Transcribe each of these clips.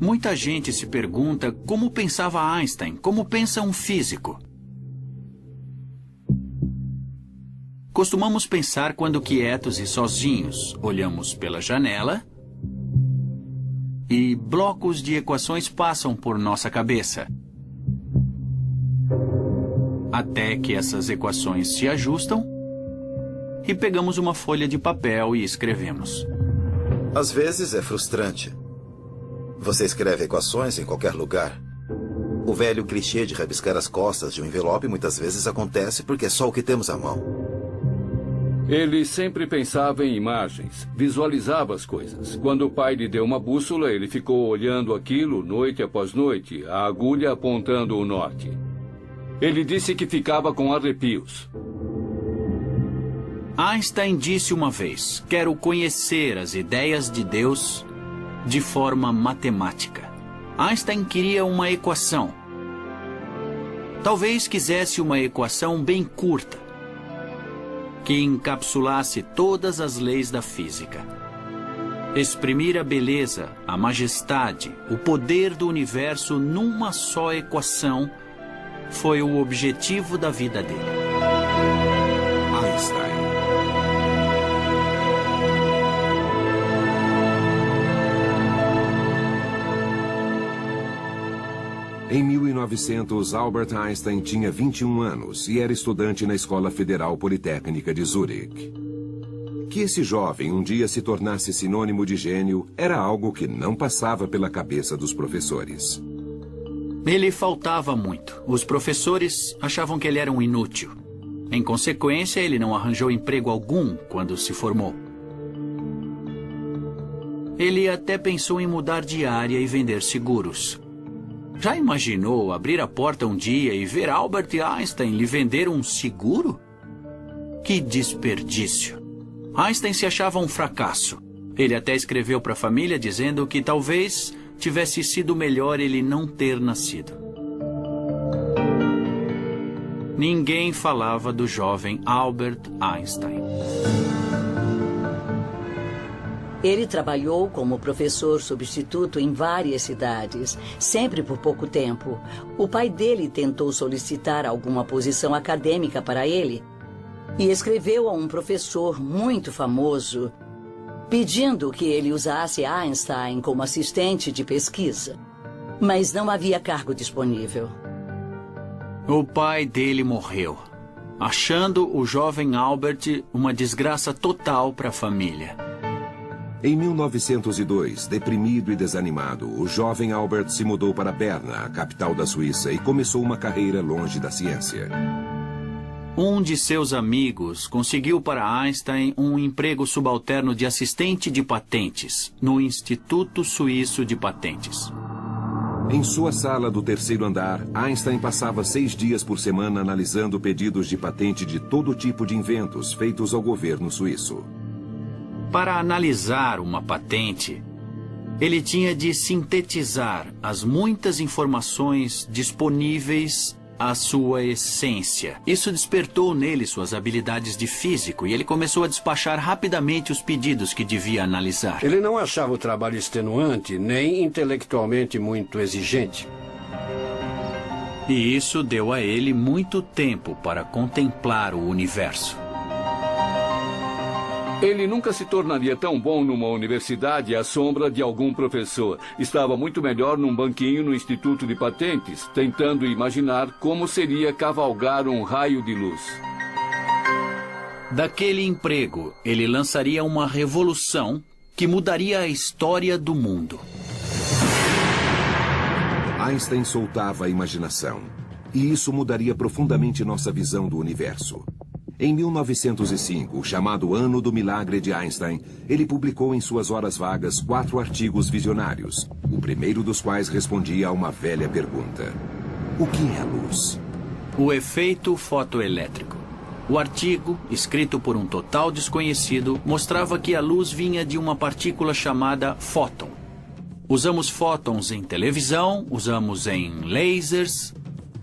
Muita gente se pergunta como pensava Einstein, como pensa um físico. Costumamos pensar quando quietos e sozinhos, olhamos pela janela e blocos de equações passam por nossa cabeça. Até que essas equações se ajustam e pegamos uma folha de papel e escrevemos. Às vezes é frustrante. Você escreve equações em qualquer lugar. O velho clichê de rabiscar as costas de um envelope muitas vezes acontece porque é só o que temos à mão. Ele sempre pensava em imagens, visualizava as coisas. Quando o pai lhe deu uma bússola, ele ficou olhando aquilo noite após noite, a agulha apontando o norte. Ele disse que ficava com arrepios. Einstein disse uma vez: quero conhecer as ideias de Deus de forma matemática. Einstein queria uma equação. Talvez quisesse uma equação bem curta, que encapsulasse todas as leis da física. Exprimir a beleza, a majestade, o poder do universo numa só equação foi o objetivo da vida dele. Einstein. Em 1900, Albert Einstein tinha 21 anos e era estudante na Escola Federal Politécnica de Zurique. Que esse jovem um dia se tornasse sinônimo de gênio era algo que não passava pela cabeça dos professores. Ele faltava muito. Os professores achavam que ele era um inútil. Em consequência, ele não arranjou emprego algum quando se formou. Ele até pensou em mudar de área e vender seguros. Já imaginou abrir a porta um dia e ver Albert Einstein lhe vender um seguro? Que desperdício! Einstein se achava um fracasso. Ele até escreveu para a família dizendo que talvez tivesse sido melhor ele não ter nascido. Ninguém falava do jovem Albert Einstein. Ele trabalhou como professor substituto em várias cidades, sempre por pouco tempo. O pai dele tentou solicitar alguma posição acadêmica para ele e escreveu a um professor muito famoso, pedindo que ele usasse Einstein como assistente de pesquisa. Mas não havia cargo disponível. O pai dele morreu, achando o jovem Albert uma desgraça total para a família. Em 1902, deprimido e desanimado, o jovem Albert se mudou para Berna, a capital da Suíça, e começou uma carreira longe da ciência. Um de seus amigos conseguiu para Einstein um emprego subalterno de assistente de patentes no Instituto Suíço de Patentes. Em sua sala do terceiro andar, Einstein passava 6 dias por semana analisando pedidos de patente de todo tipo de inventos feitos ao governo suíço. Para analisar uma patente, ele tinha de sintetizar as muitas informações disponíveis à sua essência. Isso despertou nele suas habilidades de físico e ele começou a despachar rapidamente os pedidos que devia analisar. Ele não achava o trabalho extenuante, nem intelectualmente muito exigente. E isso deu a ele muito tempo para contemplar o universo. Ele nunca se tornaria tão bom numa universidade à sombra de algum professor. Estava muito melhor num banquinho no Instituto de Patentes, tentando imaginar como seria cavalgar um raio de luz. Daquele emprego, ele lançaria uma revolução que mudaria a história do mundo. Einstein soltava a imaginação, e isso mudaria profundamente nossa visão do universo. Em 1905, o chamado Ano do Milagre de Einstein, ele publicou em suas horas vagas 4 artigos visionários, o primeiro dos quais respondia a uma velha pergunta: o que é a luz? O efeito fotoelétrico. O artigo, escrito por um total desconhecido, mostrava que a luz vinha de uma partícula chamada fóton. Usamos fótons em televisão, usamos em lasers.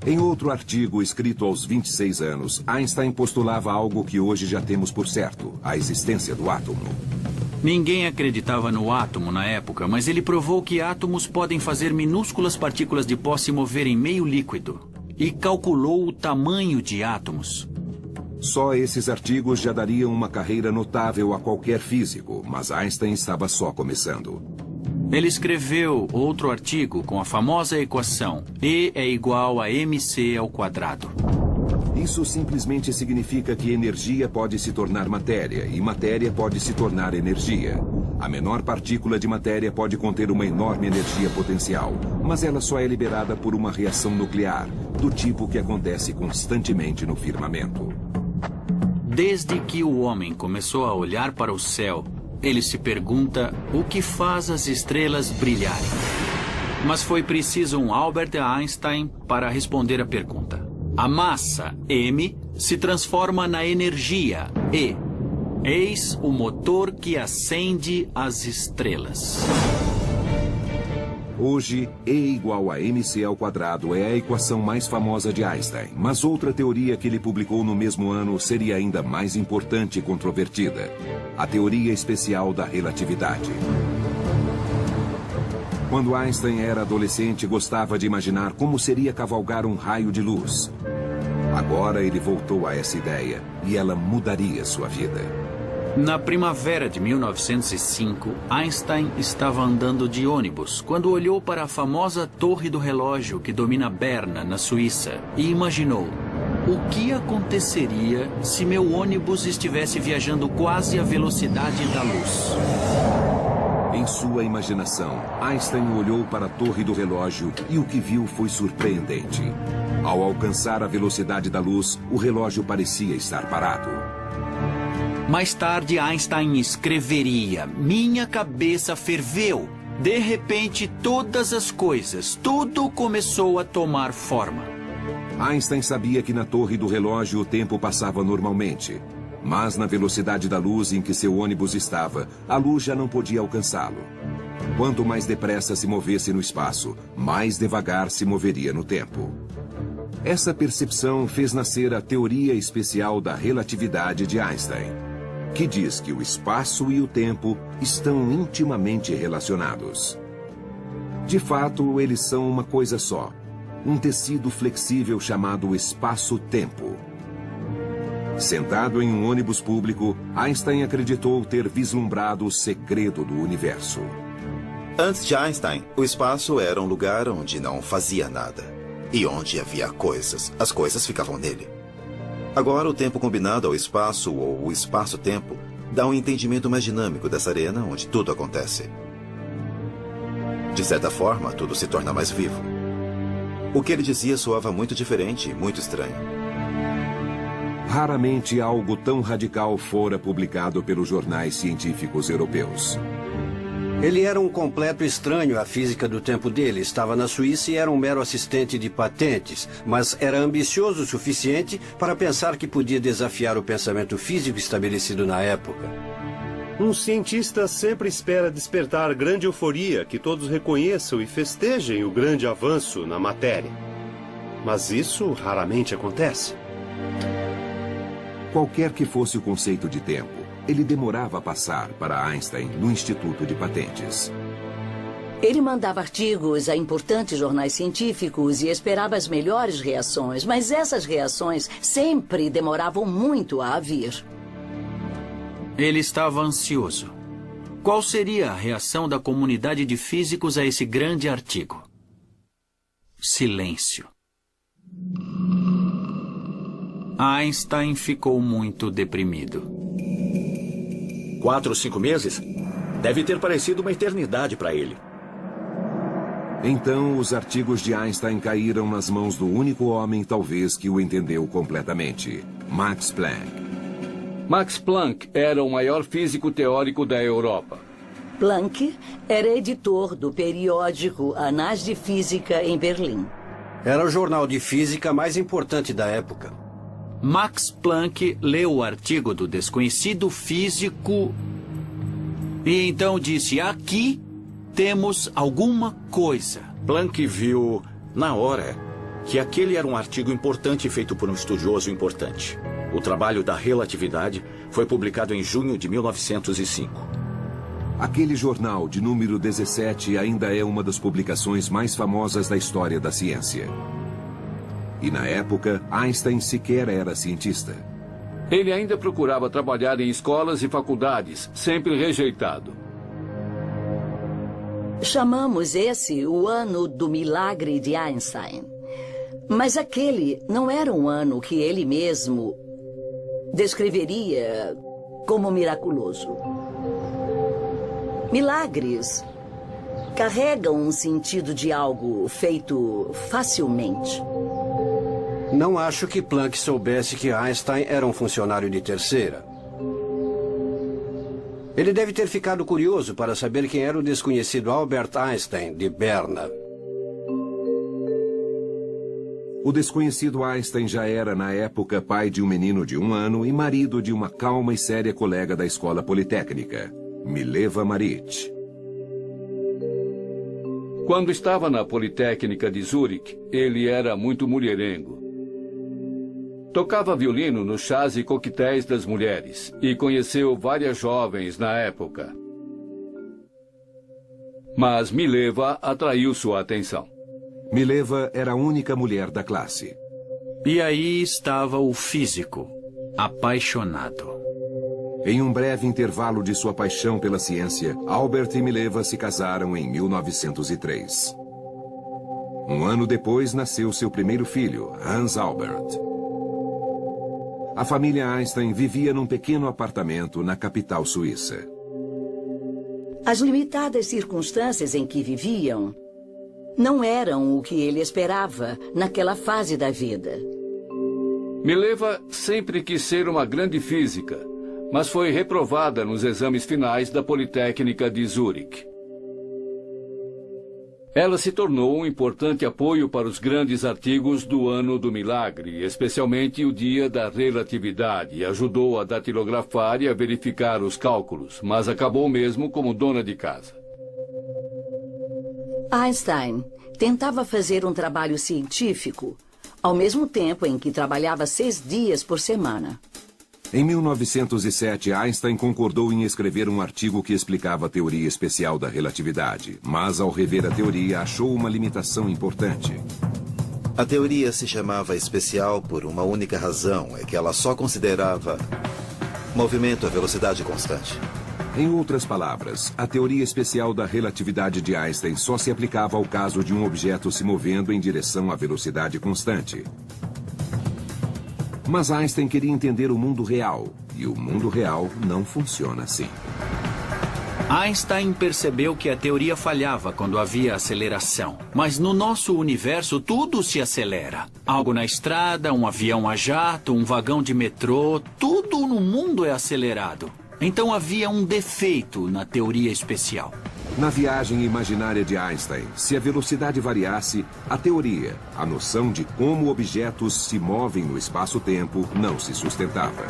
Em outro artigo, escrito aos 26 anos, Einstein postulava algo que hoje já temos por certo, a existência do átomo. Ninguém acreditava no átomo na época, mas ele provou que átomos podem fazer minúsculas partículas de pó se mover em meio líquido. E calculou o tamanho de átomos. Só esses artigos já dariam uma carreira notável a qualquer físico, mas Einstein estava só começando. Ele escreveu outro artigo com a famosa equação E é igual a mc ao quadrado. Isso simplesmente significa que energia pode se tornar matéria e matéria pode se tornar energia. A menor partícula de matéria pode conter uma enorme energia potencial, mas ela só é liberada por uma reação nuclear, do tipo que acontece constantemente no firmamento. Desde que o homem começou a olhar para o céu, ele se pergunta o que faz as estrelas brilharem. Mas foi preciso um Albert Einstein para responder a pergunta. A massa, m, se transforma na energia, E. Eis o motor que acende as estrelas. Hoje, E igual a mc ao quadrado é a equação mais famosa de Einstein, mas outra teoria que ele publicou no mesmo ano seria ainda mais importante e controvertida: a teoria especial da relatividade. Quando Einstein era adolescente, gostava de imaginar como seria cavalgar um raio de luz. Agora ele voltou a essa ideia e ela mudaria sua vida. Na primavera de 1905, Einstein estava andando de ônibus quando olhou para a famosa Torre do Relógio que domina Berna, na Suíça, e imaginou: o que aconteceria se meu ônibus estivesse viajando quase à velocidade da luz? Em sua imaginação, Einstein olhou para a Torre do Relógio e o que viu foi surpreendente. Ao alcançar a velocidade da luz, o relógio parecia estar parado. Mais tarde, Einstein escreveria: minha cabeça ferveu. De repente, todas as coisas, tudo começou a tomar forma. Einstein sabia que na Torre do Relógio o tempo passava normalmente. Mas na velocidade da luz em que seu ônibus estava, a luz já não podia alcançá-lo. Quanto mais depressa se movesse no espaço, mais devagar se moveria no tempo. Essa percepção fez nascer a teoria especial da relatividade de Einstein, que diz que o espaço e o tempo estão intimamente relacionados. De fato, eles são uma coisa só, um tecido flexível chamado espaço-tempo. Sentado em um ônibus público, Einstein acreditou ter vislumbrado o segredo do universo. Antes de Einstein, o espaço era um lugar onde não fazia nada. E onde havia coisas, as coisas ficavam nele. Agora, o tempo combinado ao espaço, ou o espaço-tempo, dá um entendimento mais dinâmico dessa arena onde tudo acontece. De certa forma, tudo se torna mais vivo. O que ele dizia soava muito diferente e muito estranho. Raramente algo tão radical fora publicado pelos jornais científicos europeus. Ele era um completo estranho à física do tempo dele. Estava na Suíça e era um mero assistente de patentes, mas era ambicioso o suficiente para pensar que podia desafiar o pensamento físico estabelecido na época. Um cientista sempre espera despertar grande euforia, que todos reconheçam e festejem o grande avanço na matéria. Mas isso raramente acontece. Qualquer que fosse o conceito de tempo, ele demorava a passar para Einstein no Instituto de Patentes. Ele mandava artigos a importantes jornais científicos e esperava as melhores reações, mas essas reações sempre demoravam muito a vir. Ele estava ansioso. Qual seria a reação da comunidade de físicos a esse grande artigo? Silêncio. Einstein ficou muito deprimido. 4 ou 5 meses? Deve ter parecido uma eternidade para ele. Então, os artigos de Einstein caíram nas mãos do único homem, talvez, que o entendeu completamente: Max Planck. Max Planck era o maior físico teórico da Europa. Planck era editor do periódico Anais de Física em Berlim. Era o jornal de física mais importante da época. Max Planck leu o artigo do desconhecido físico e então disse: aqui temos alguma coisa. Planck viu, na hora, que aquele era um artigo importante feito por um estudioso importante. O trabalho da relatividade foi publicado em junho de 1905. Aquele jornal, de número 17, ainda é uma das publicações mais famosas da história da ciência. E na época, Einstein sequer era cientista. Ele ainda procurava trabalhar em escolas e faculdades, sempre rejeitado. Chamamos esse o ano do milagre de Einstein. Mas aquele não era um ano que ele mesmo descreveria como miraculoso. Milagres carregam um sentido de algo feito facilmente. Não acho que Planck soubesse que Einstein era um funcionário de terceira. Ele deve ter ficado curioso para saber quem era o desconhecido Albert Einstein, de Berna. O desconhecido Einstein já era, na época, pai de um menino de 1 ano e marido de uma calma e séria colega da escola politécnica, Mileva Marić. Quando estava na Politécnica de Zurique, ele era muito mulherengo. Tocava violino nos chás e coquetéis das mulheres e conheceu várias jovens na época. Mas Mileva atraiu sua atenção. Mileva era a única mulher da classe. E aí estava o físico, apaixonado. Em um breve intervalo de sua paixão pela ciência, Albert e Mileva se casaram em 1903. Um ano depois, nasceu seu primeiro filho, Hans Albert. A família Einstein vivia num pequeno apartamento na capital suíça. As limitadas circunstâncias em que viviam não eram o que ele esperava naquela fase da vida. Mileva sempre quis ser uma grande física, mas foi reprovada nos exames finais da Politécnica de Zurique. Ela se tornou um importante apoio para os grandes artigos do Ano do Milagre, especialmente o Dia da Relatividade, e ajudou a datilografar e a verificar os cálculos, mas acabou mesmo como dona de casa. Einstein tentava fazer um trabalho científico, ao mesmo tempo em que trabalhava 6 dias por semana. Em 1907, Einstein concordou em escrever um artigo que explicava a teoria especial da relatividade, mas ao rever a teoria achou uma limitação importante. A teoria se chamava especial por uma única razão, é que ela só considerava movimento a velocidade constante. Em outras palavras, a teoria especial da relatividade de Einstein só se aplicava ao caso de um objeto se movendo em direção à velocidade constante. Mas Einstein queria entender o mundo real, e o mundo real não funciona assim. Einstein percebeu que a teoria falhava quando havia aceleração. Mas no nosso universo tudo se acelera. Algo na estrada, um avião a jato, um vagão de metrô, tudo no mundo é acelerado. Então havia um defeito na teoria especial. Na viagem imaginária de Einstein, se a velocidade variasse, a teoria, a noção de como objetos se movem no espaço-tempo, não se sustentava.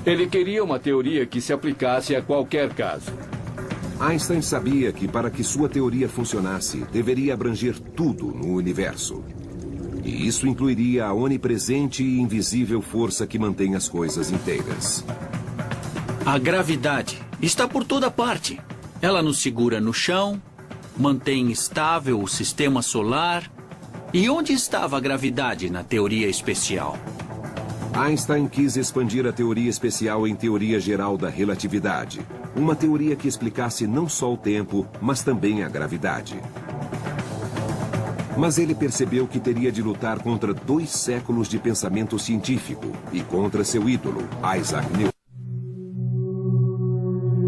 Ele queria uma teoria que se aplicasse a qualquer caso. Einstein sabia que para que sua teoria funcionasse, deveria abranger tudo no universo. E isso incluiria a onipresente e invisível força que mantém as coisas inteiras. A gravidade está por toda parte. Ela nos segura no chão, mantém estável o sistema solar. E onde estava a gravidade na teoria especial? Einstein quis expandir a teoria especial em teoria geral da relatividade. Uma teoria que explicasse não só o tempo, mas também a gravidade. Mas ele percebeu que teria de lutar contra 2 séculos de pensamento científico e contra seu ídolo, Isaac Newton.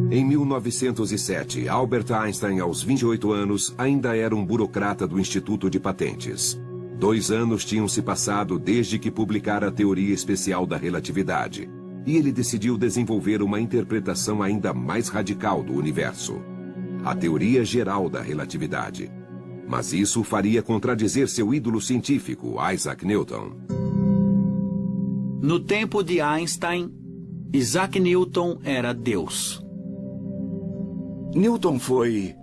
Em 1907, Albert Einstein, aos 28 anos, ainda era um burocrata do Instituto de Patentes. 2 anos tinham se passado desde que publicara a teoria especial da relatividade, e ele decidiu desenvolver uma interpretação ainda mais radical do universo, a teoria geral da relatividade. Mas isso faria contradizer seu ídolo científico, Isaac Newton. No tempo de Einstein, Isaac Newton era Deus. Newton foi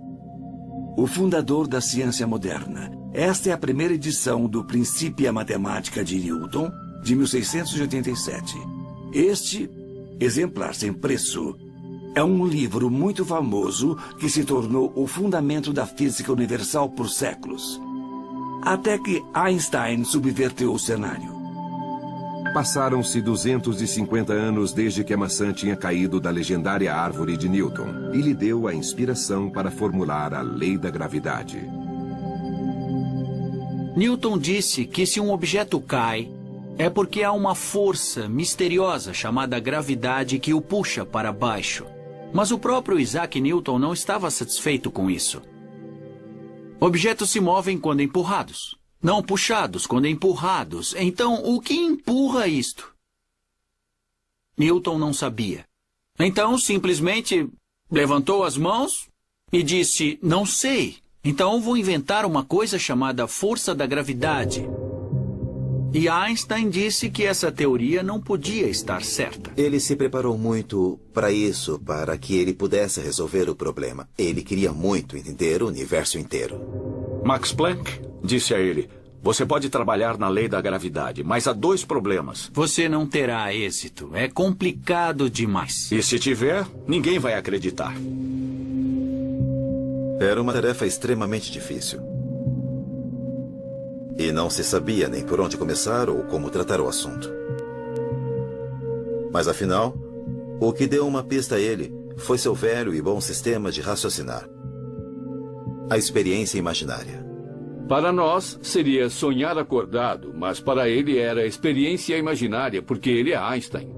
o fundador da ciência moderna. Esta é a primeira edição do Principia Mathematica de Newton, de 1687. Este exemplar sem preço é um livro muito famoso que se tornou o fundamento da física universal por séculos. Até que Einstein subverteu o cenário. Passaram-se 250 anos desde que a maçã tinha caído da legendária árvore de Newton e lhe deu a inspiração para formular a lei da gravidade. Newton disse que se um objeto cai, é porque há uma força misteriosa chamada gravidade que o puxa para baixo. Mas o próprio Isaac Newton não estava satisfeito com isso. Objetos se movem quando empurrados, não puxados quando empurrados. Então, o que empurra isto? Newton não sabia. Então, simplesmente levantou as mãos e disse, não sei. Então, vou inventar uma coisa chamada força da gravidade. E Einstein disse que essa teoria não podia estar certa. Ele se preparou muito para isso, para que ele pudesse resolver o problema. Ele queria muito entender o universo inteiro. Max Planck disse a ele, você pode trabalhar na lei da gravidade, mas há 2 problemas. Você não terá êxito. É complicado demais. E se tiver, ninguém vai acreditar. Era uma tarefa extremamente difícil. E não se sabia nem por onde começar ou como tratar o assunto. Mas afinal, o que deu uma pista a ele foi seu velho e bom sistema de raciocinar. A experiência imaginária. Para nós, seria sonhar acordado, mas para ele era experiência imaginária, porque ele é Einstein.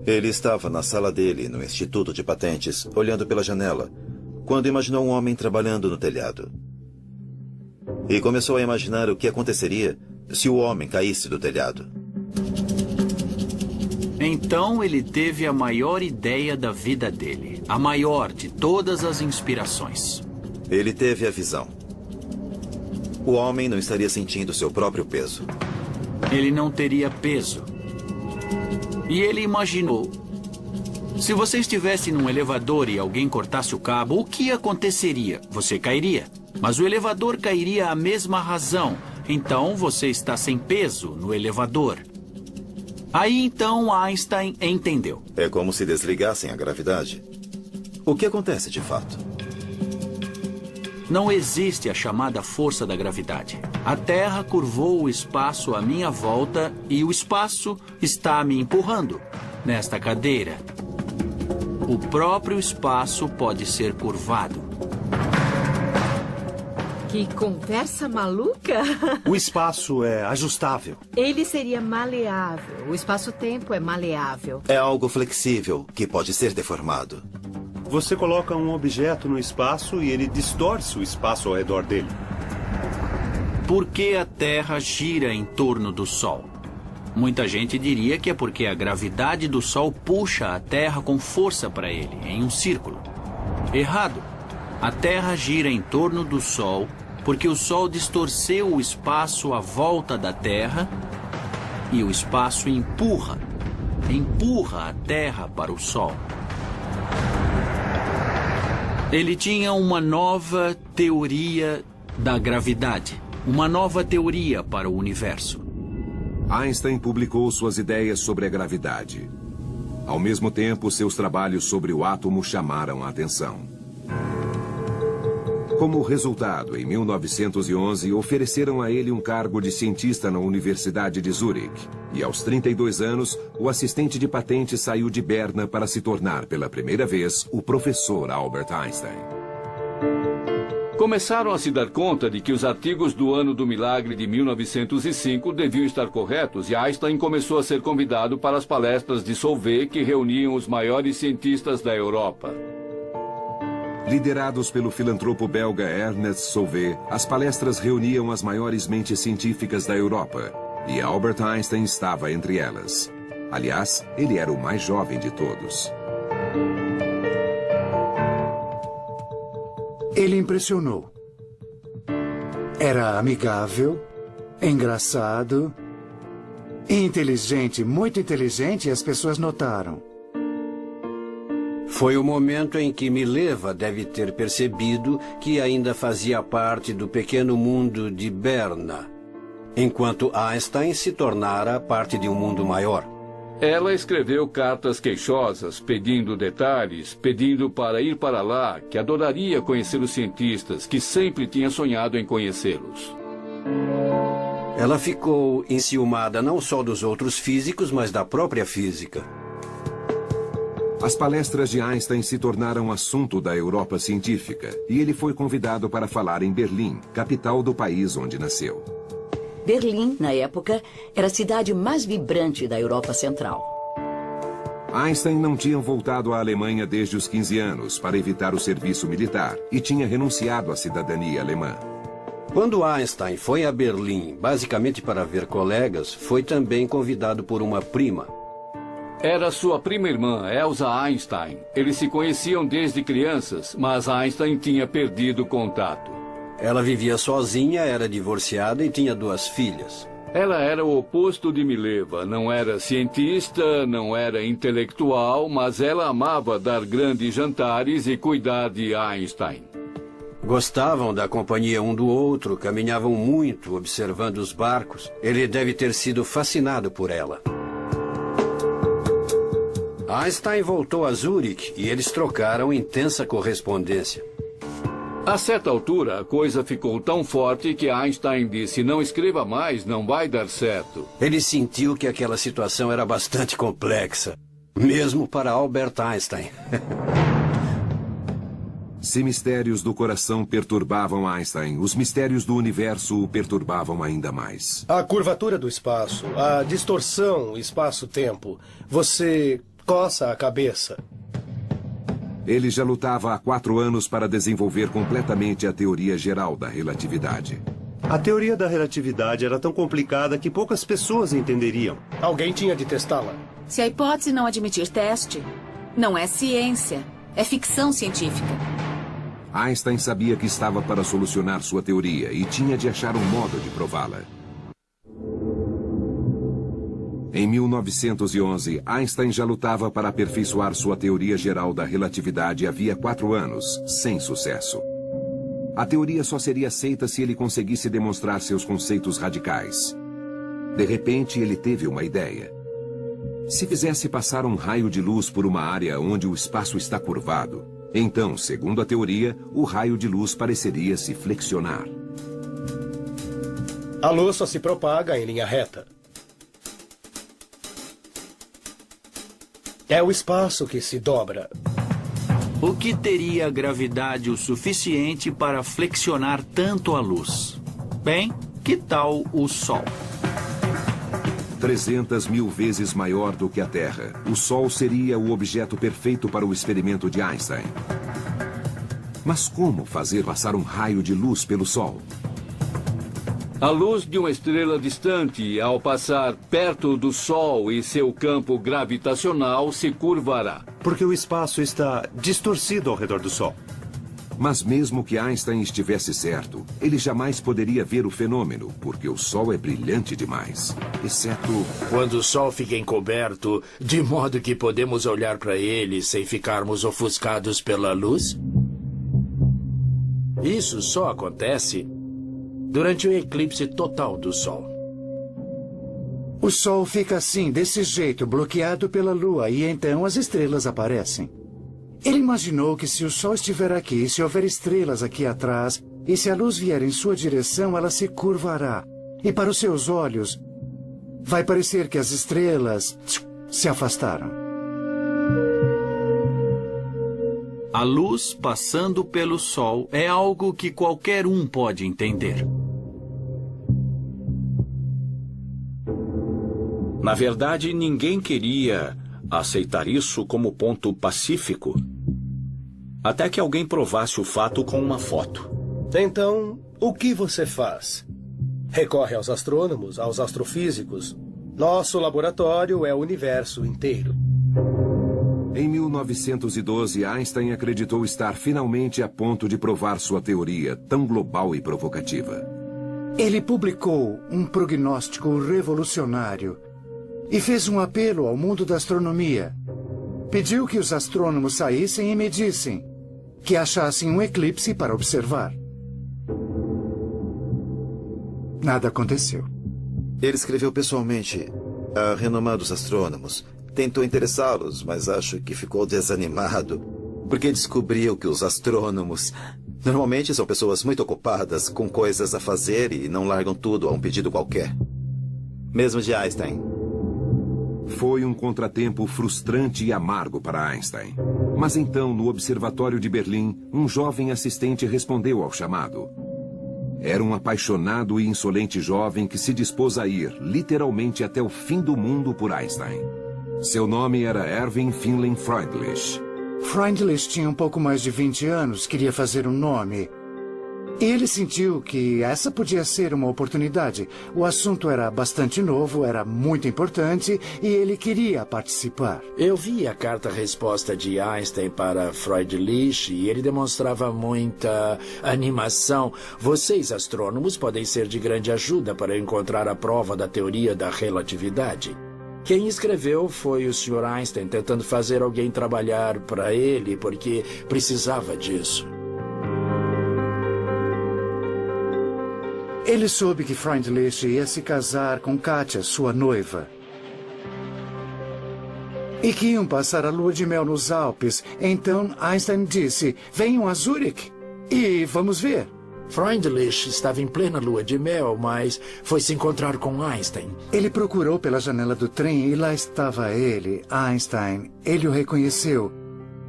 Ele estava na sala dele, no Instituto de Patentes, olhando pela janela, quando imaginou um homem trabalhando no telhado. E começou a imaginar o que aconteceria se o homem caísse do telhado. Então ele teve a maior ideia da vida dele. A maior de todas as inspirações. Ele teve a visão. O homem não estaria sentindo seu próprio peso. Ele não teria peso. E ele imaginou. Se você estivesse num elevador e alguém cortasse o cabo, o que aconteceria? Você cairia. Mas o elevador cairia à mesma razão. Então você está sem peso no elevador. Aí então Einstein entendeu. É como se desligassem a gravidade. O que acontece de fato? Não existe a chamada força da gravidade. A Terra curvou o espaço à minha volta e o espaço está me empurrando nesta cadeira. O próprio espaço pode ser curvado. Que conversa maluca! O espaço é ajustável. Ele seria maleável. O espaço-tempo é maleável. É algo flexível que pode ser deformado. Você coloca um objeto no espaço e ele distorce o espaço ao redor dele. Por que a Terra gira em torno do Sol? Muita gente diria que é porque a gravidade do Sol puxa a Terra com força para ele, em um círculo. Errado. A Terra gira em torno do Sol porque o Sol distorceu o espaço à volta da Terra e o espaço empurra a Terra para o Sol. Ele tinha uma nova teoria da gravidade, uma nova teoria para o universo. Einstein publicou suas ideias sobre a gravidade. Ao mesmo tempo, seus trabalhos sobre o átomo chamaram a atenção. Como resultado, em 1911, ofereceram a ele um cargo de cientista na Universidade de Zurique. E aos 32 anos, o assistente de patente saiu de Berna para se tornar, pela primeira vez, o professor Albert Einstein. Começaram a se dar conta de que os artigos do Ano do Milagre de 1905 deviam estar corretos e Einstein começou a ser convidado para as palestras de Solvay que reuniam os maiores cientistas da Europa. Liderados pelo filantropo belga Ernest Solvay, as palestras reuniam as maiores mentes científicas da Europa. E Albert Einstein estava entre elas. Aliás, ele era o mais jovem de todos. Ele impressionou. Era amigável, engraçado, inteligente, muito inteligente, e as pessoas notaram. Foi o momento em que Mileva deve ter percebido que ainda fazia parte do pequeno mundo de Berna, enquanto Einstein se tornara parte de um mundo maior. Ela escreveu cartas queixosas, pedindo detalhes, pedindo para ir para lá, que adoraria conhecer os cientistas, que sempre tinha sonhado em conhecê-los. Ela ficou enciumada não só dos outros físicos, mas da própria física. As palestras de Einstein se tornaram assunto da Europa científica e ele foi convidado para falar em Berlim, capital do país onde nasceu. Berlim, na época, era a cidade mais vibrante da Europa Central. Einstein não tinha voltado à Alemanha desde os 15 anos para evitar o serviço militar e tinha renunciado à cidadania alemã. Quando Einstein foi a Berlim, basicamente para ver colegas, foi também convidado por uma prima. Era sua prima irmã, Elsa Einstein. Eles se conheciam desde crianças, mas Einstein tinha perdido contato. Ela vivia sozinha, era divorciada e tinha 2 filhas. Ela era o oposto de Mileva. Não era cientista, não era intelectual, mas ela amava dar grandes jantares e cuidar de Einstein. Gostavam da companhia um do outro, caminhavam muito, observando os barcos. Ele deve ter sido fascinado por ela. Einstein voltou a Zurich e eles trocaram intensa correspondência. A certa altura, a coisa ficou tão forte que Einstein disse: não escreva mais, não vai dar certo. Ele sentiu que aquela situação era bastante complexa, mesmo para Albert Einstein. Se mistérios do coração perturbavam Einstein, os mistérios do universo o perturbavam ainda mais. A curvatura do espaço, a distorção espaço-tempo. Você coça a cabeça. Ele já lutava há 4 anos para desenvolver completamente a teoria geral da relatividade. A teoria da relatividade era tão complicada que poucas pessoas entenderiam. Alguém tinha de testá-la. Se a hipótese não admitir teste, não é ciência, é ficção científica. Einstein sabia que estava para solucionar sua teoria e tinha de achar um modo de prová-la. Em 1911, Einstein já lutava para aperfeiçoar sua teoria geral da relatividade havia 4 anos, sem sucesso. A teoria só seria aceita se ele conseguisse demonstrar seus conceitos radicais. De repente, ele teve uma ideia. Se fizesse passar um raio de luz por uma área onde o espaço está curvado, então, segundo a teoria, o raio de luz pareceria se flexionar. A luz só se propaga em linha reta. É o espaço que se dobra. O que teria gravidade o suficiente para flexionar tanto a luz? Bem, que tal o Sol? 300 mil vezes maior do que a Terra, o Sol seria o objeto perfeito para o experimento de Einstein. Mas como fazer passar um raio de luz pelo Sol? A luz de uma estrela distante, ao passar perto do Sol e seu campo gravitacional, se curvará. Porque o espaço está distorcido ao redor do Sol. Mas mesmo que Einstein estivesse certo, ele jamais poderia ver o fenômeno, porque o Sol é brilhante demais, exceto... Quando o Sol fica encoberto, de modo que podemos olhar para ele sem ficarmos ofuscados pela luz? Isso só acontece durante o eclipse total do Sol. O Sol fica assim, desse jeito, bloqueado pela Lua, e então as estrelas aparecem. Ele imaginou que se o Sol estiver aqui, se houver estrelas aqui atrás, e se a luz vier em sua direção, ela se curvará. E para os seus olhos, vai parecer que as estrelas se afastaram. A luz passando pelo Sol é algo que qualquer um pode entender. Na verdade, ninguém queria aceitar isso como ponto pacífico, até que alguém provasse o fato com uma foto. Então, o que você faz? Recorre aos astrônomos, aos astrofísicos. Nosso laboratório é o universo inteiro. Em 1912, Einstein acreditou estar finalmente a ponto de provar sua teoria tão global e provocativa. Ele publicou um prognóstico revolucionário e fez um apelo ao mundo da astronomia. Pediu que os astrônomos saíssem e medissem, que achassem um eclipse para observar. Nada aconteceu. Ele escreveu pessoalmente a renomados astrônomos. Tentou interessá-los, mas acho que ficou desanimado, porque descobriu que os astrônomos normalmente são pessoas muito ocupadas com coisas a fazer e não largam tudo a um pedido qualquer. Mesmo de Einstein. Foi um contratempo frustrante e amargo para Einstein. Mas então, no Observatório de Berlim, um jovem assistente respondeu ao chamado. Era um apaixonado e insolente jovem que se dispôs a ir, literalmente até o fim do mundo por Einstein. Seu nome era Erwin Finlay Freundlich. Freundlich tinha um pouco mais de 20 anos, queria fazer um nome. Ele sentiu que essa podia ser uma oportunidade. O assunto era bastante novo, era muito importante e ele queria participar. Eu vi a carta-resposta de Einstein para Freundlich e ele demonstrava muita animação. Vocês, astrônomos, podem ser de grande ajuda para encontrar a prova da teoria da relatividade. Quem escreveu foi o Sr. Einstein, tentando fazer alguém trabalhar para ele porque precisava disso. Ele soube que Freundlich ia se casar com Katia, sua noiva. E que iam passar a lua de mel nos Alpes. Então Einstein disse, venham a Zurich e vamos ver. Freundlich estava em plena lua de mel, mas foi se encontrar com Einstein. Ele procurou pela janela do trem e lá estava ele, Einstein. Ele o reconheceu,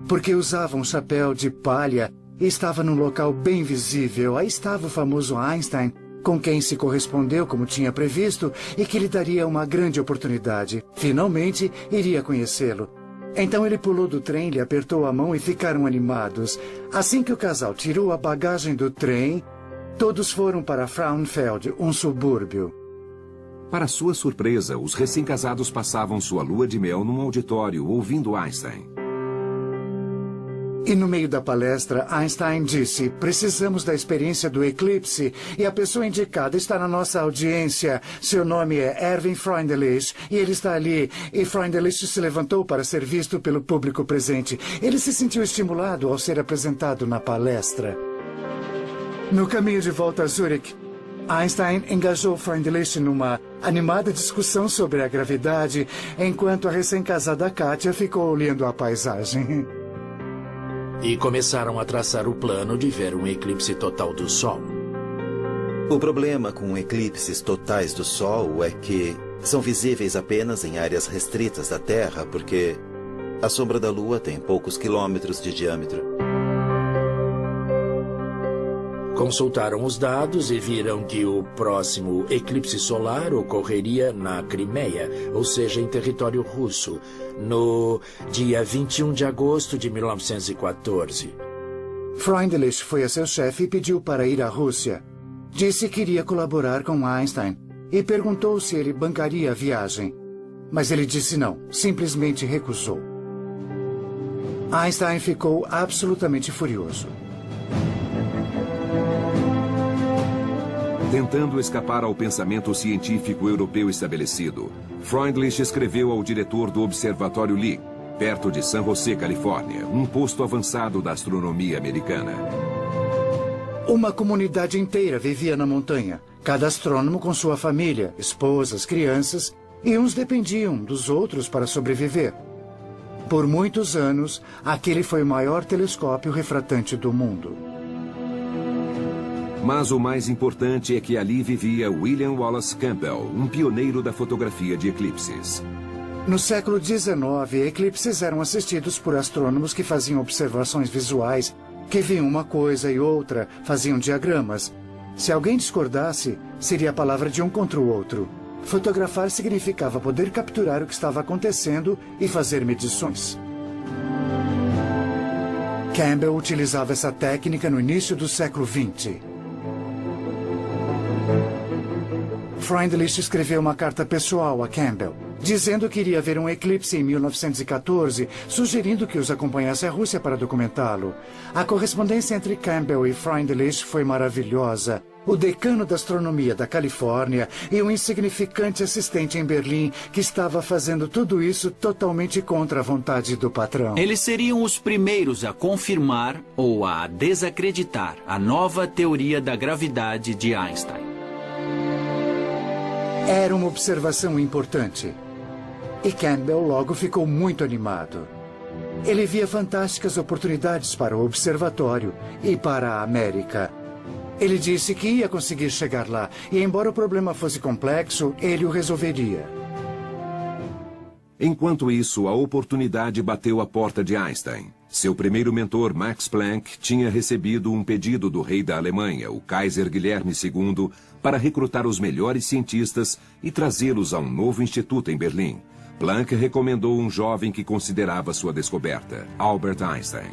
porque usava um chapéu de palha e estava num local bem visível. Aí estava o famoso Einstein, com quem se correspondeu como tinha previsto e que lhe daria uma grande oportunidade. Finalmente, iria conhecê-lo. Então ele pulou do trem, lhe apertou a mão e ficaram animados. Assim que o casal tirou a bagagem do trem, todos foram para Frauenfeld, um subúrbio. Para sua surpresa, os recém-casados passavam sua lua de mel num auditório, ouvindo Einstein. E no meio da palestra, Einstein disse, precisamos da experiência do eclipse e a pessoa indicada está na nossa audiência. Seu nome é Erwin Freundlich e ele está ali. E Freundlich se levantou para ser visto pelo público presente. Ele se sentiu estimulado ao ser apresentado na palestra. No caminho de volta a Zurich, Einstein engajou Freundlich numa animada discussão sobre a gravidade, enquanto a recém-casada Katia ficou olhando a paisagem. E começaram a traçar o plano de ver um eclipse total do Sol. O problema com eclipses totais do Sol é que são visíveis apenas em áreas restritas da Terra, porque a sombra da Lua tem poucos quilômetros de diâmetro. Consultaram os dados e viram que o próximo eclipse solar ocorreria na Crimeia, ou seja, em território russo, no dia 21 de agosto de 1914. Freundlich foi a seu chefe e pediu para ir à Rússia. Disse que iria colaborar com Einstein e perguntou se ele bancaria a viagem. Mas ele disse não, simplesmente recusou. Einstein ficou absolutamente furioso. Tentando escapar ao pensamento científico europeu estabelecido, Freundlich escreveu ao diretor do Observatório Lick, perto de San José, Califórnia, um posto avançado da astronomia americana. Uma comunidade inteira vivia na montanha, cada astrônomo com sua família, esposas, crianças, e uns dependiam dos outros para sobreviver. Por muitos anos, aquele foi o maior telescópio refratante do mundo. Mas o mais importante é que ali vivia William Wallace Campbell, um pioneiro da fotografia de eclipses. No século XIX, eclipses eram assistidos por astrônomos que faziam observações visuais, que viam uma coisa e outra, faziam diagramas. Se alguém discordasse, seria a palavra de um contra o outro. Fotografar significava poder capturar o que estava acontecendo e fazer medições. Campbell utilizava essa técnica no início do século XX. Freundlich escreveu uma carta pessoal a Campbell, dizendo que iria ver um eclipse em 1914, sugerindo que os acompanhasse à Rússia para documentá-lo. A correspondência entre Campbell e Freundlich foi maravilhosa. O decano da astronomia da Califórnia e um insignificante assistente em Berlim que estava fazendo tudo isso totalmente contra a vontade do patrão. Eles seriam os primeiros a confirmar ou a desacreditar a nova teoria da gravidade de Einstein. Era uma observação importante. E Campbell logo ficou muito animado. Ele via fantásticas oportunidades para o observatório e para a América. Ele disse que ia conseguir chegar lá, e embora o problema fosse complexo, ele o resolveria. Enquanto isso, a oportunidade bateu à porta de Einstein. Seu primeiro mentor, Max Planck, tinha recebido um pedido do rei da Alemanha, o Kaiser Guilherme II, para recrutar os melhores cientistas e trazê-los a um novo instituto em Berlim. Planck recomendou um jovem que considerava sua descoberta, Albert Einstein.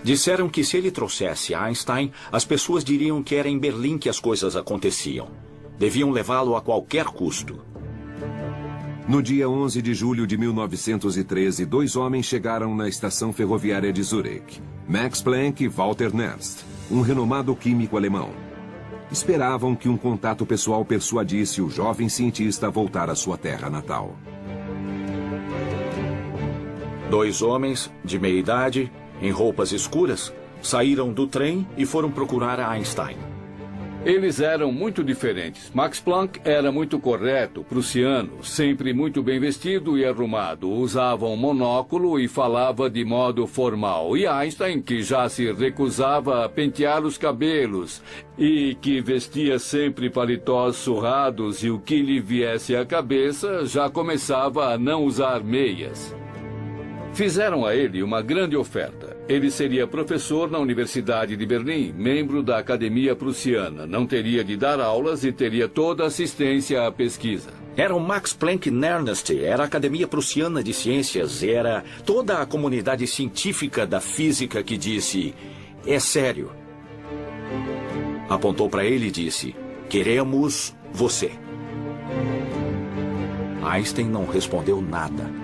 Disseram que se ele trouxesse Einstein, as pessoas diriam que era em Berlim que as coisas aconteciam. Deviam levá-lo a qualquer custo. No dia 11 de julho de 1913, 2 homens chegaram na estação ferroviária de Zurich. Max Planck e Walter Nernst, um renomado químico alemão. Esperavam que um contato pessoal persuadisse o jovem cientista a voltar à sua terra natal. 2 homens, de meia idade, em roupas escuras, saíram do trem e foram procurar Einstein. Eles eram muito diferentes. Max Planck era muito correto, prussiano, sempre muito bem vestido e arrumado. Usava um monóculo e falava de modo formal. E Einstein, que já se recusava a pentear os cabelos e que vestia sempre paletós surrados e o que lhe viesse à cabeça, já começava a não usar meias. Fizeram a ele uma grande oferta. Ele seria professor na Universidade de Berlim, membro da Academia Prussiana. Não teria de dar aulas e teria toda a assistência à pesquisa. Era o Max Planck Nernst, era a Academia Prussiana de Ciências, era toda a comunidade científica da física que disse: é sério. Apontou para ele e disse: queremos você. Einstein não respondeu nada.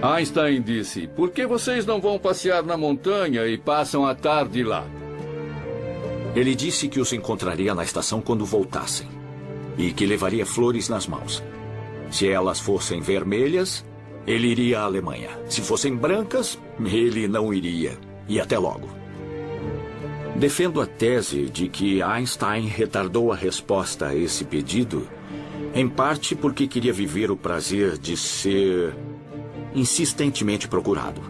Einstein disse: por que vocês não vão passear na montanha e passam a tarde lá? Ele disse que os encontraria na estação quando voltassem e que levaria flores nas mãos. Se elas fossem vermelhas, ele iria à Alemanha. Se fossem brancas, ele não iria. E até logo. Defendo a tese de que Einstein retardou a resposta a esse pedido, em parte porque queria viver o prazer de ser insistentemente procurado.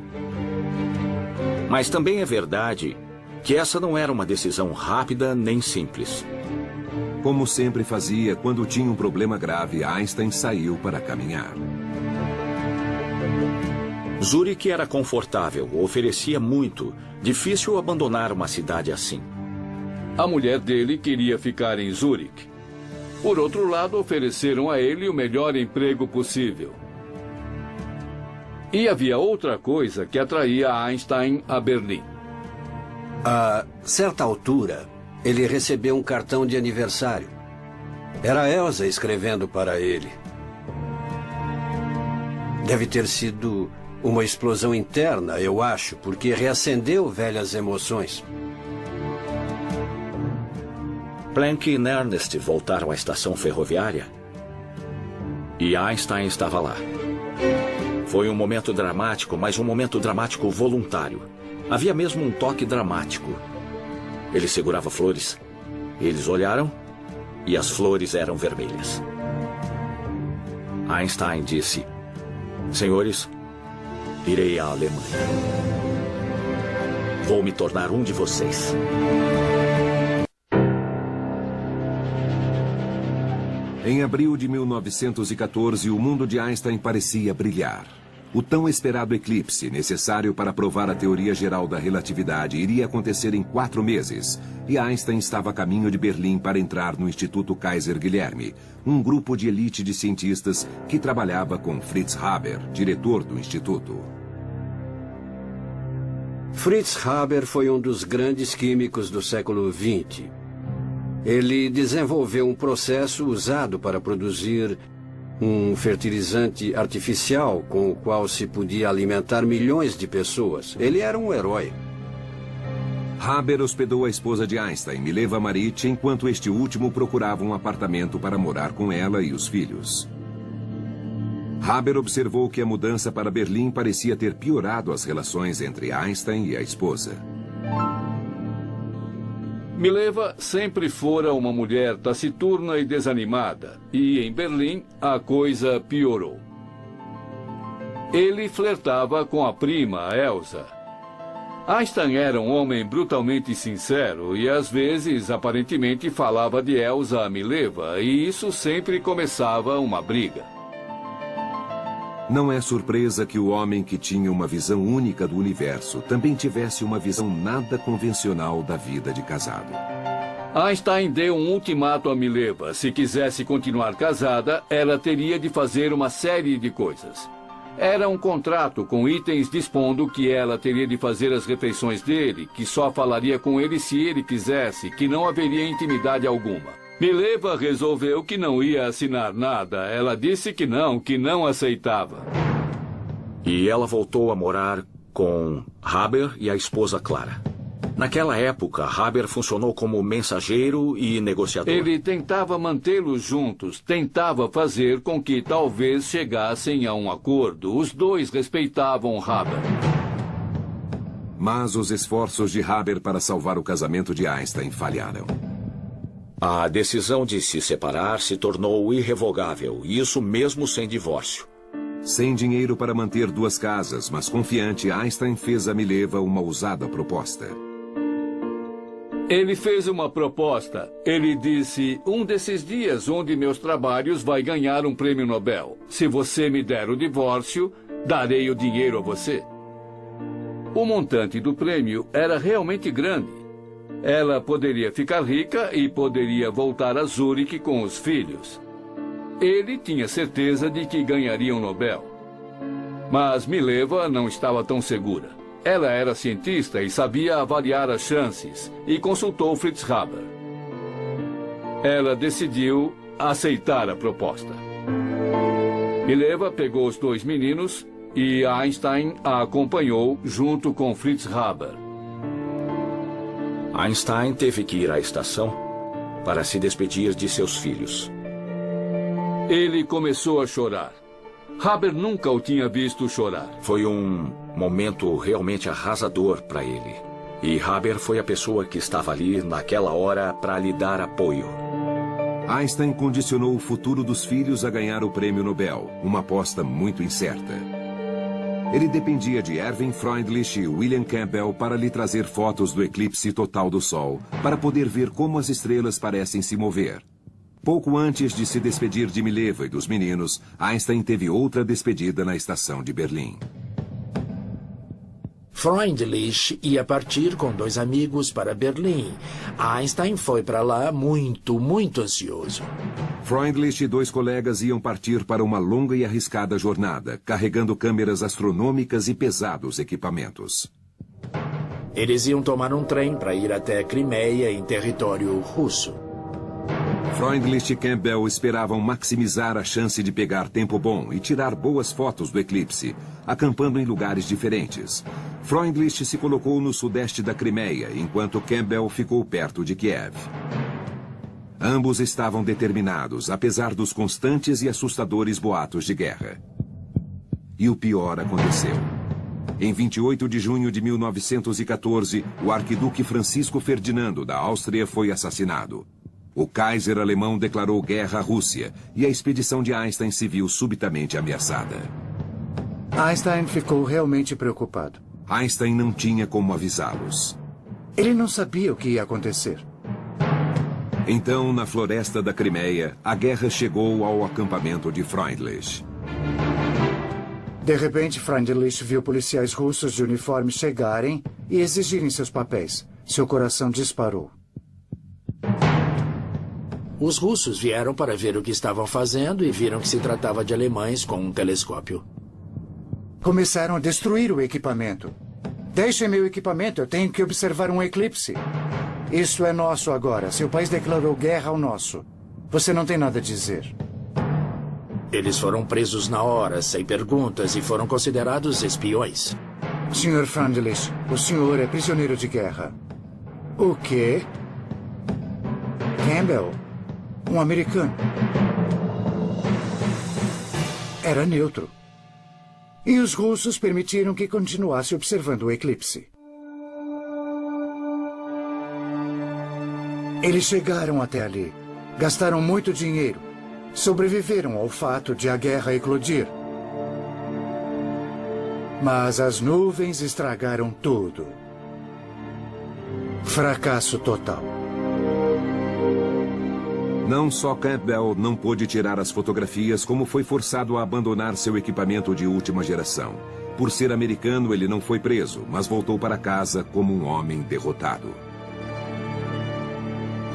Mas também é verdade que essa não era uma decisão rápida nem simples. Como sempre fazia, quando tinha um problema grave, Einstein saiu para caminhar. Zurique era confortável, oferecia muito. Difícil abandonar uma cidade assim. A mulher dele queria ficar em Zurique. Por outro lado, ofereceram a ele o melhor emprego possível. E havia outra coisa que atraía Einstein a Berlim. A certa altura, ele recebeu um cartão de aniversário. Era Elsa escrevendo para ele. Deve ter sido uma explosão interna, eu acho, porque reacendeu velhas emoções. Planck e Nernst voltaram à estação ferroviária e Einstein estava lá. Foi um momento dramático, mas um momento dramático voluntário. Havia mesmo um toque dramático. Ele segurava flores. Eles olharam e as flores eram vermelhas. Einstein disse: senhores, irei à Alemanha. Vou me tornar um de vocês. Em abril de 1914, o mundo de Einstein parecia brilhar. O tão esperado eclipse, necessário para provar a teoria geral da relatividade, iria acontecer em 4 meses. E Einstein estava a caminho de Berlim para entrar no Instituto Kaiser Guilherme, um grupo de elite de cientistas que trabalhava com Fritz Haber, diretor do instituto. Fritz Haber foi um dos grandes químicos do século XX. Ele desenvolveu um processo usado para produzir um fertilizante artificial com o qual se podia alimentar milhões de pessoas. Ele era um herói. Haber hospedou a esposa de Einstein, Mileva Maric, enquanto este último procurava um apartamento para morar com ela e os filhos. Haber observou que a mudança para Berlim parecia ter piorado as relações entre Einstein e a esposa. Mileva sempre fora uma mulher taciturna e desanimada, e em Berlim a coisa piorou. Ele flertava com a prima, Elsa. Einstein era um homem brutalmente sincero e, às vezes, aparentemente falava de Elsa a Mileva, e isso sempre começava uma briga. Não é surpresa que o homem que tinha uma visão única do universo também tivesse uma visão nada convencional da vida de casado. Einstein deu um ultimato a Mileva. Se quisesse continuar casada, ela teria de fazer uma série de coisas. Era um contrato com itens dispondo que ela teria de fazer as refeições dele, que só falaria com ele se ele quisesse, que não haveria intimidade alguma. Mileva resolveu que não ia assinar nada. Ela disse que não aceitava. E ela voltou a morar com Haber e a esposa Clara. Naquela época, Haber funcionou como mensageiro e negociador. Ele tentava mantê-los juntos, tentava fazer com que talvez chegassem a um acordo. Os dois respeitavam Haber. Mas os esforços de Haber para salvar o casamento de Einstein falharam. A decisão de se separar se tornou irrevogável, isso mesmo sem divórcio. Sem dinheiro para manter duas casas, mas confiante, Einstein fez a Mileva uma ousada proposta. Ele fez uma proposta. Ele disse: um desses dias onde meus trabalhos vai ganhar um prêmio Nobel. Se você me der o divórcio, darei o dinheiro a você. O montante do prêmio era realmente grande. Ela poderia ficar rica e poderia voltar a Zurique com os filhos. Ele tinha certeza de que ganharia um Nobel. Mas Mileva não estava tão segura. Ela era cientista e sabia avaliar as chances, e consultou Fritz Haber. Ela decidiu aceitar a proposta. Mileva pegou os dois meninos e Einstein a acompanhou junto com Fritz Haber. Einstein teve que ir à estação para se despedir de seus filhos. Ele começou a chorar. Haber nunca o tinha visto chorar. Foi um momento realmente arrasador para ele. E Haber foi a pessoa que estava ali naquela hora para lhe dar apoio. Einstein condicionou o futuro dos filhos a ganhar o prêmio Nobel, uma aposta muito incerta. Ele dependia de Erwin Freundlich e William Campbell para lhe trazer fotos do eclipse total do Sol, para poder ver como as estrelas parecem se mover. Pouco antes de se despedir de Mileva e dos meninos, Einstein teve outra despedida na estação de Berlim. Freundlich ia partir com dois amigos para Berlim. Einstein foi para lá muito ansioso. Freundlich e dois colegas iam partir para uma longa e arriscada jornada, carregando câmeras astronômicas e pesados equipamentos. Eles iam tomar um trem para ir até Crimeia, em território russo. Freundlich e Campbell esperavam maximizar a chance de pegar tempo bom e tirar boas fotos do eclipse, acampando em lugares diferentes. Freundlich se colocou no sudeste da Crimeia, enquanto Campbell ficou perto de Kiev. Ambos estavam determinados, apesar dos constantes e assustadores boatos de guerra. E o pior aconteceu. Em 28 de junho de 1914, o arquiduque Francisco Ferdinando da Áustria foi assassinado. O Kaiser alemão declarou guerra à Rússia e a expedição de Einstein se viu subitamente ameaçada. Einstein ficou realmente preocupado. Einstein não tinha como avisá-los. Ele não sabia o que ia acontecer. Então, na floresta da Crimeia, a guerra chegou ao acampamento de Freundlich. De repente, Freundlich viu policiais russos de uniforme chegarem e exigirem seus papéis. Seu coração disparou. Os russos vieram para ver o que estavam fazendo e viram que se tratava de alemães com um telescópio. Começaram a destruir o equipamento. Deixem meu equipamento, eu tenho que observar um eclipse. Isso é nosso agora. Seu país declarou guerra ao nosso. Você não tem nada a dizer. Eles foram presos na hora, sem perguntas, e foram considerados espiões. Sr. Freundlich, o senhor é prisioneiro de guerra. O quê? Campbell, um americano. Era neutro. E os russos permitiram que continuasse observando o eclipse. Eles chegaram até ali, gastaram muito dinheiro, sobreviveram ao fato de a guerra eclodir. Mas as nuvens estragaram tudo. Fracasso total. Não só Campbell não pôde tirar as fotografias, como foi forçado a abandonar seu equipamento de última geração. Por ser americano, ele não foi preso, mas voltou para casa como um homem derrotado.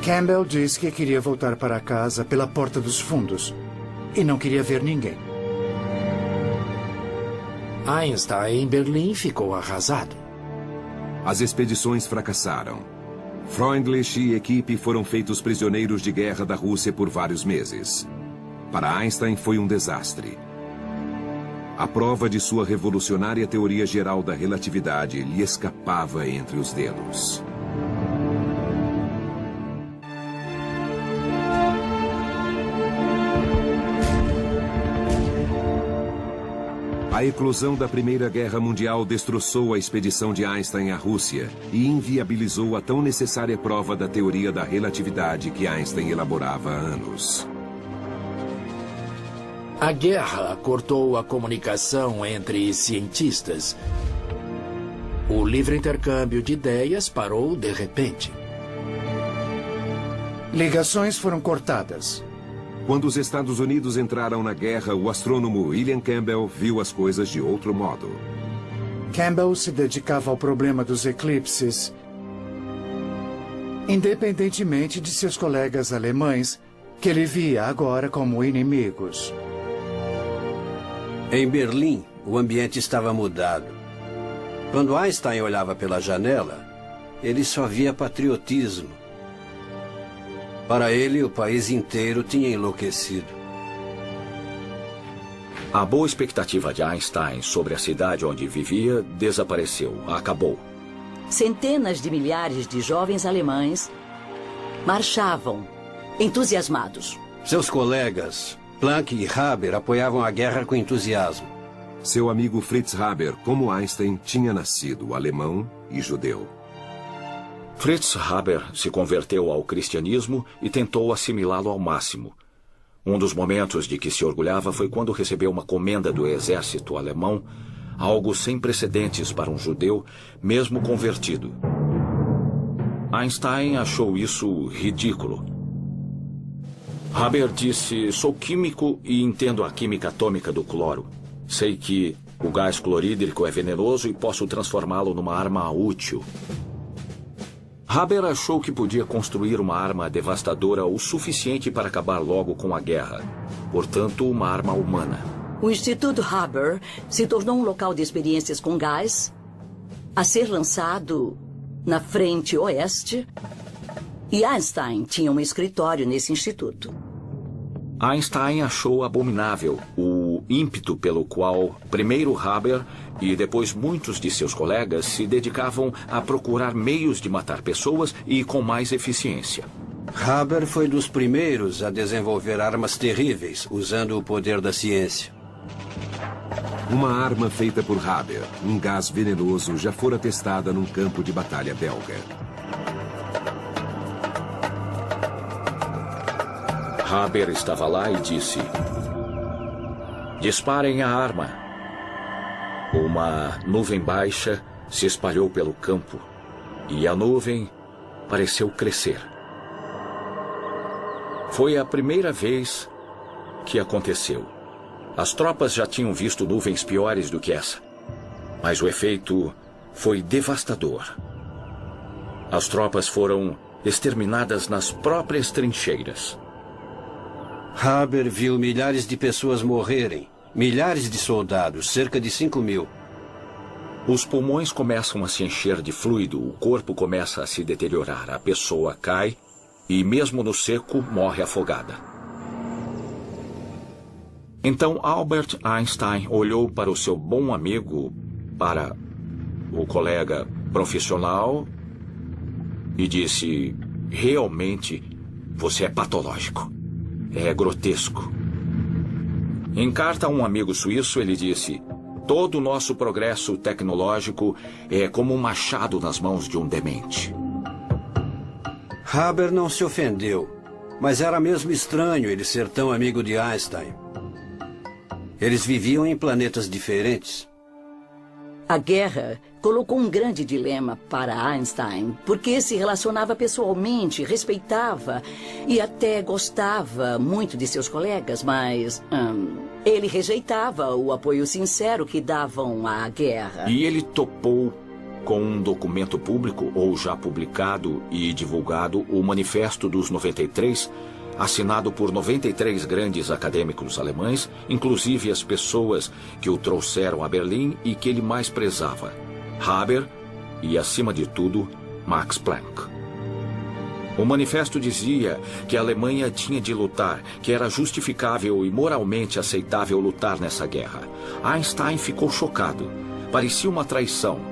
Campbell disse que queria voltar para casa pela porta dos fundos e não queria ver ninguém. Einstein em Berlim ficou arrasado. As expedições fracassaram. Freundlich e equipe foram feitos prisioneiros de guerra da Rússia por vários meses. Para Einstein foi um desastre. A prova de sua revolucionária teoria geral da relatividade lhe escapava entre os dedos. A eclosão da Primeira Guerra Mundial destroçou a expedição de Einstein à Rússia e inviabilizou a tão necessária prova da teoria da relatividade que Einstein elaborava há anos. A guerra cortou a comunicação entre cientistas. O livre intercâmbio de ideias parou de repente. Ligações foram cortadas. Quando os Estados Unidos entraram na guerra, o astrônomo William Campbell viu as coisas de outro modo. Campbell se dedicava ao problema dos eclipses, independentemente de seus colegas alemães, que ele via agora como inimigos. Em Berlim, o ambiente estava mudado. Quando Einstein olhava pela janela, ele só via patriotismo. Para ele, o país inteiro tinha enlouquecido. A boa expectativa de Einstein sobre a cidade onde vivia desapareceu, acabou. Centenas de milhares de jovens alemães marchavam, entusiasmados. Seus colegas, Planck e Haber, apoiavam a guerra com entusiasmo. Seu amigo Fritz Haber, como Einstein, tinha nascido alemão e judeu. Fritz Haber se converteu ao cristianismo e tentou assimilá-lo ao máximo. Um dos momentos de que se orgulhava foi quando recebeu uma comenda do exército alemão, algo sem precedentes para um judeu, mesmo convertido. Einstein achou isso ridículo. Haber disse: "Sou químico e entendo a química atômica do cloro. Sei que o gás clorídrico é venenoso e posso transformá-lo numa arma útil." Haber achou que podia construir uma arma devastadora o suficiente para acabar logo com a guerra. Portanto, uma arma humana. O Instituto Haber se tornou um local de experiências com gás, a ser lançado na frente oeste, e Einstein tinha um escritório nesse instituto. Einstein achou abominável o ímpeto pelo qual primeiro Haber e depois muitos de seus colegas se dedicavam a procurar meios de matar pessoas e com mais eficiência. Haber foi dos primeiros a desenvolver armas terríveis, usando o poder da ciência. Uma arma feita por Haber, um gás venenoso, já fora testada num campo de batalha belga. Haber estava lá e disse: "Disparem a arma." Uma nuvem baixa se espalhou pelo campo e a nuvem pareceu crescer. Foi a primeira vez que aconteceu. As tropas já tinham visto nuvens piores do que essa, mas o efeito foi devastador. As tropas foram exterminadas nas próprias trincheiras. Haber viu milhares de pessoas morrerem, milhares de soldados, cerca de 5.000. Os pulmões começam a se encher de fluido, o corpo começa a se deteriorar, a pessoa cai e, mesmo no seco, morre afogada. Então Albert Einstein olhou para o seu bom amigo, para o colega profissional, e disse: "Realmente, você é patológico. É grotesco." Em carta a um amigo suíço, ele disse: "Todo o nosso progresso tecnológico é como um machado nas mãos de um demente." Haber não se ofendeu, mas era mesmo estranho ele ser tão amigo de Einstein. Eles viviam em planetas diferentes. A guerra colocou um grande dilema para Einstein, porque se relacionava pessoalmente, respeitava e até gostava muito de seus colegas, mas ele rejeitava o apoio sincero que davam à guerra. E ele topou com um documento público, ou já publicado e divulgado, o Manifesto dos 93, assinado por 93 grandes acadêmicos alemães, inclusive as pessoas que o trouxeram a Berlim e que ele mais prezava: Haber e, acima de tudo, Max Planck. O manifesto dizia que a Alemanha tinha de lutar, que era justificável e moralmente aceitável lutar nessa guerra. Einstein ficou chocado. Parecia uma traição.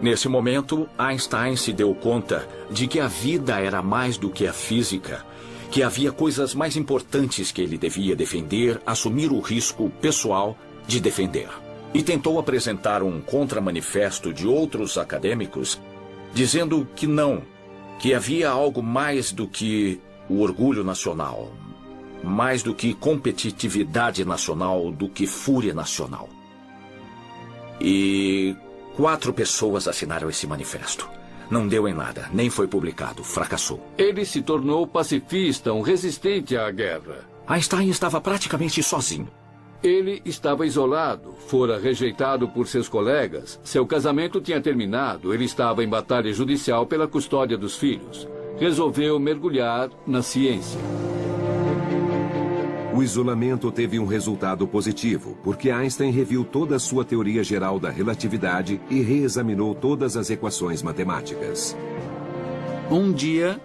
Nesse momento, Einstein se deu conta de que a vida era mais do que a física, que havia coisas mais importantes que ele devia defender, assumir o risco pessoal de defender. E tentou apresentar um contramanifesto de outros acadêmicos, dizendo que não, que havia algo mais do que o orgulho nacional, mais do que competitividade nacional, do que fúria nacional. E 4 pessoas assinaram esse manifesto. Não deu em nada, nem foi publicado, fracassou. Ele se tornou pacifista, um resistente à guerra. Einstein estava praticamente sozinho. Ele estava isolado, fora rejeitado por seus colegas, seu casamento tinha terminado, ele estava em batalha judicial pela custódia dos filhos. Resolveu mergulhar na ciência. O isolamento teve um resultado positivo, porque Einstein reviu toda a sua teoria geral da relatividade e reexaminou todas as equações matemáticas. Um dia,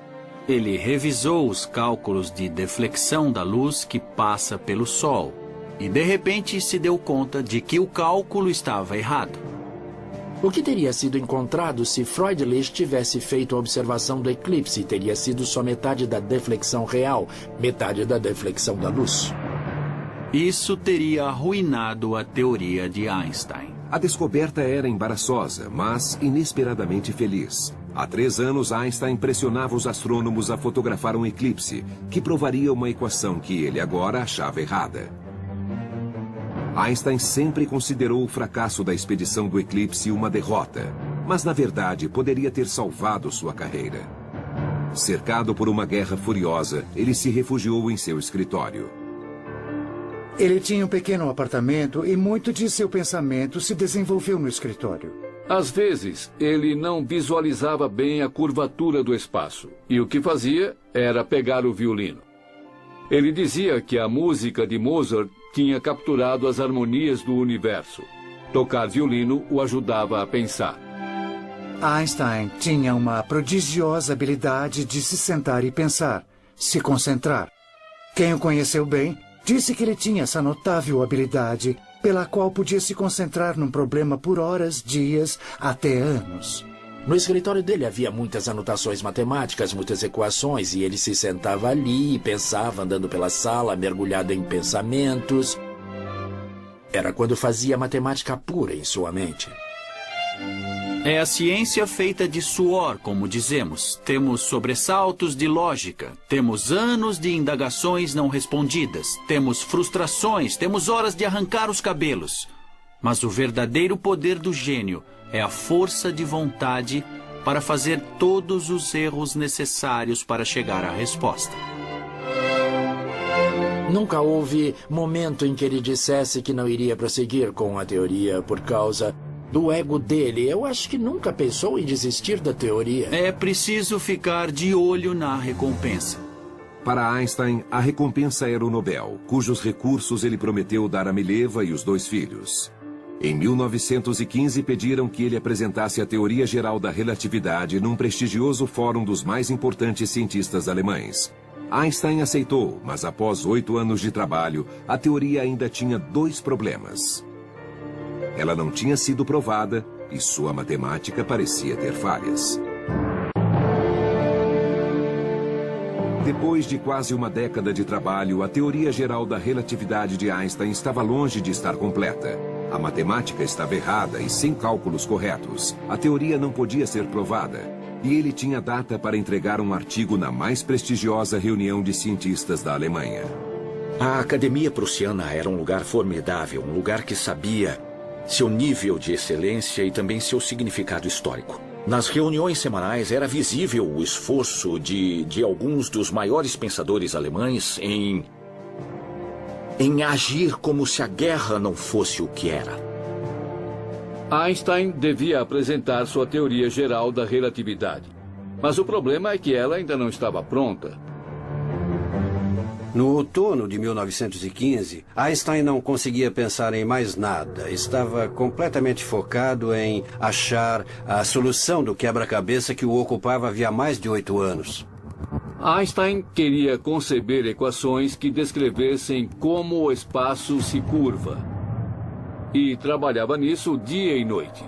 ele revisou os cálculos de deflexão da luz que passa pelo Sol e, de repente, se deu conta de que o cálculo estava errado. O que teria sido encontrado se Freundlich tivesse feito a observação do eclipse? Teria sido só metade da deflexão real, metade da deflexão da luz. Isso teria arruinado a teoria de Einstein. A descoberta era embaraçosa, mas inesperadamente feliz. Há 3 anos, Einstein pressionava os astrônomos a fotografar um eclipse, que provaria uma equação que ele agora achava errada. Einstein sempre considerou o fracasso da expedição do eclipse uma derrota, mas na verdade poderia ter salvado sua carreira. Cercado por uma guerra furiosa, ele se refugiou em seu escritório. Ele tinha um pequeno apartamento e muito de seu pensamento se desenvolveu no escritório. Às vezes, ele não visualizava bem a curvatura do espaço, e o que fazia era pegar o violino. Ele dizia que a música de Mozart tinha capturado as harmonias do universo. Tocar violino o ajudava a pensar. Einstein tinha uma prodigiosa habilidade de se sentar e pensar, se concentrar. Quem o conheceu bem disse que ele tinha essa notável habilidade pela qual podia se concentrar num problema por horas, dias, até anos. No escritório dele havia muitas anotações matemáticas, muitas equações, e ele se sentava ali e pensava, andando pela sala, mergulhado em pensamentos. Era quando fazia matemática pura em sua mente. É a ciência feita de suor, como dizemos. Temos sobressaltos de lógica, temos anos de indagações não respondidas, temos frustrações, temos horas de arrancar os cabelos. Mas o verdadeiro poder do gênio é a força de vontade para fazer todos os erros necessários para chegar à resposta. Nunca houve momento em que ele dissesse que não iria prosseguir com a teoria por causa do ego dele. Eu acho que nunca pensou em desistir da teoria. É preciso ficar de olho na recompensa. Para Einstein, a recompensa era o Nobel, cujos recursos ele prometeu dar a Mileva e os 2 filhos. Em 1915, pediram que ele apresentasse a teoria geral da relatividade num prestigioso fórum dos mais importantes cientistas alemães. Einstein aceitou, mas após 8 anos de trabalho, a teoria ainda tinha 2 problemas. Ela não tinha sido provada e sua matemática parecia ter falhas. Depois de quase uma década de trabalho, a teoria geral da relatividade de Einstein estava longe de estar completa. A matemática estava errada e sem cálculos corretos. A teoria não podia ser provada. E ele tinha data para entregar um artigo na mais prestigiosa reunião de cientistas da Alemanha. A Academia Prussiana era um lugar formidável, um lugar que sabia seu nível de excelência e também seu significado histórico. Nas reuniões semanais era visível o esforço de alguns dos maiores pensadores alemães em agir como se a guerra não fosse o que era. Einstein devia apresentar sua teoria geral da relatividade. Mas o problema é que ela ainda não estava pronta. No outono de 1915, Einstein não conseguia pensar em mais nada. Estava completamente focado em achar a solução do quebra-cabeça que o ocupava havia mais de 8 anos. Einstein queria conceber equações que descrevessem como o espaço se curva. E trabalhava nisso dia e noite.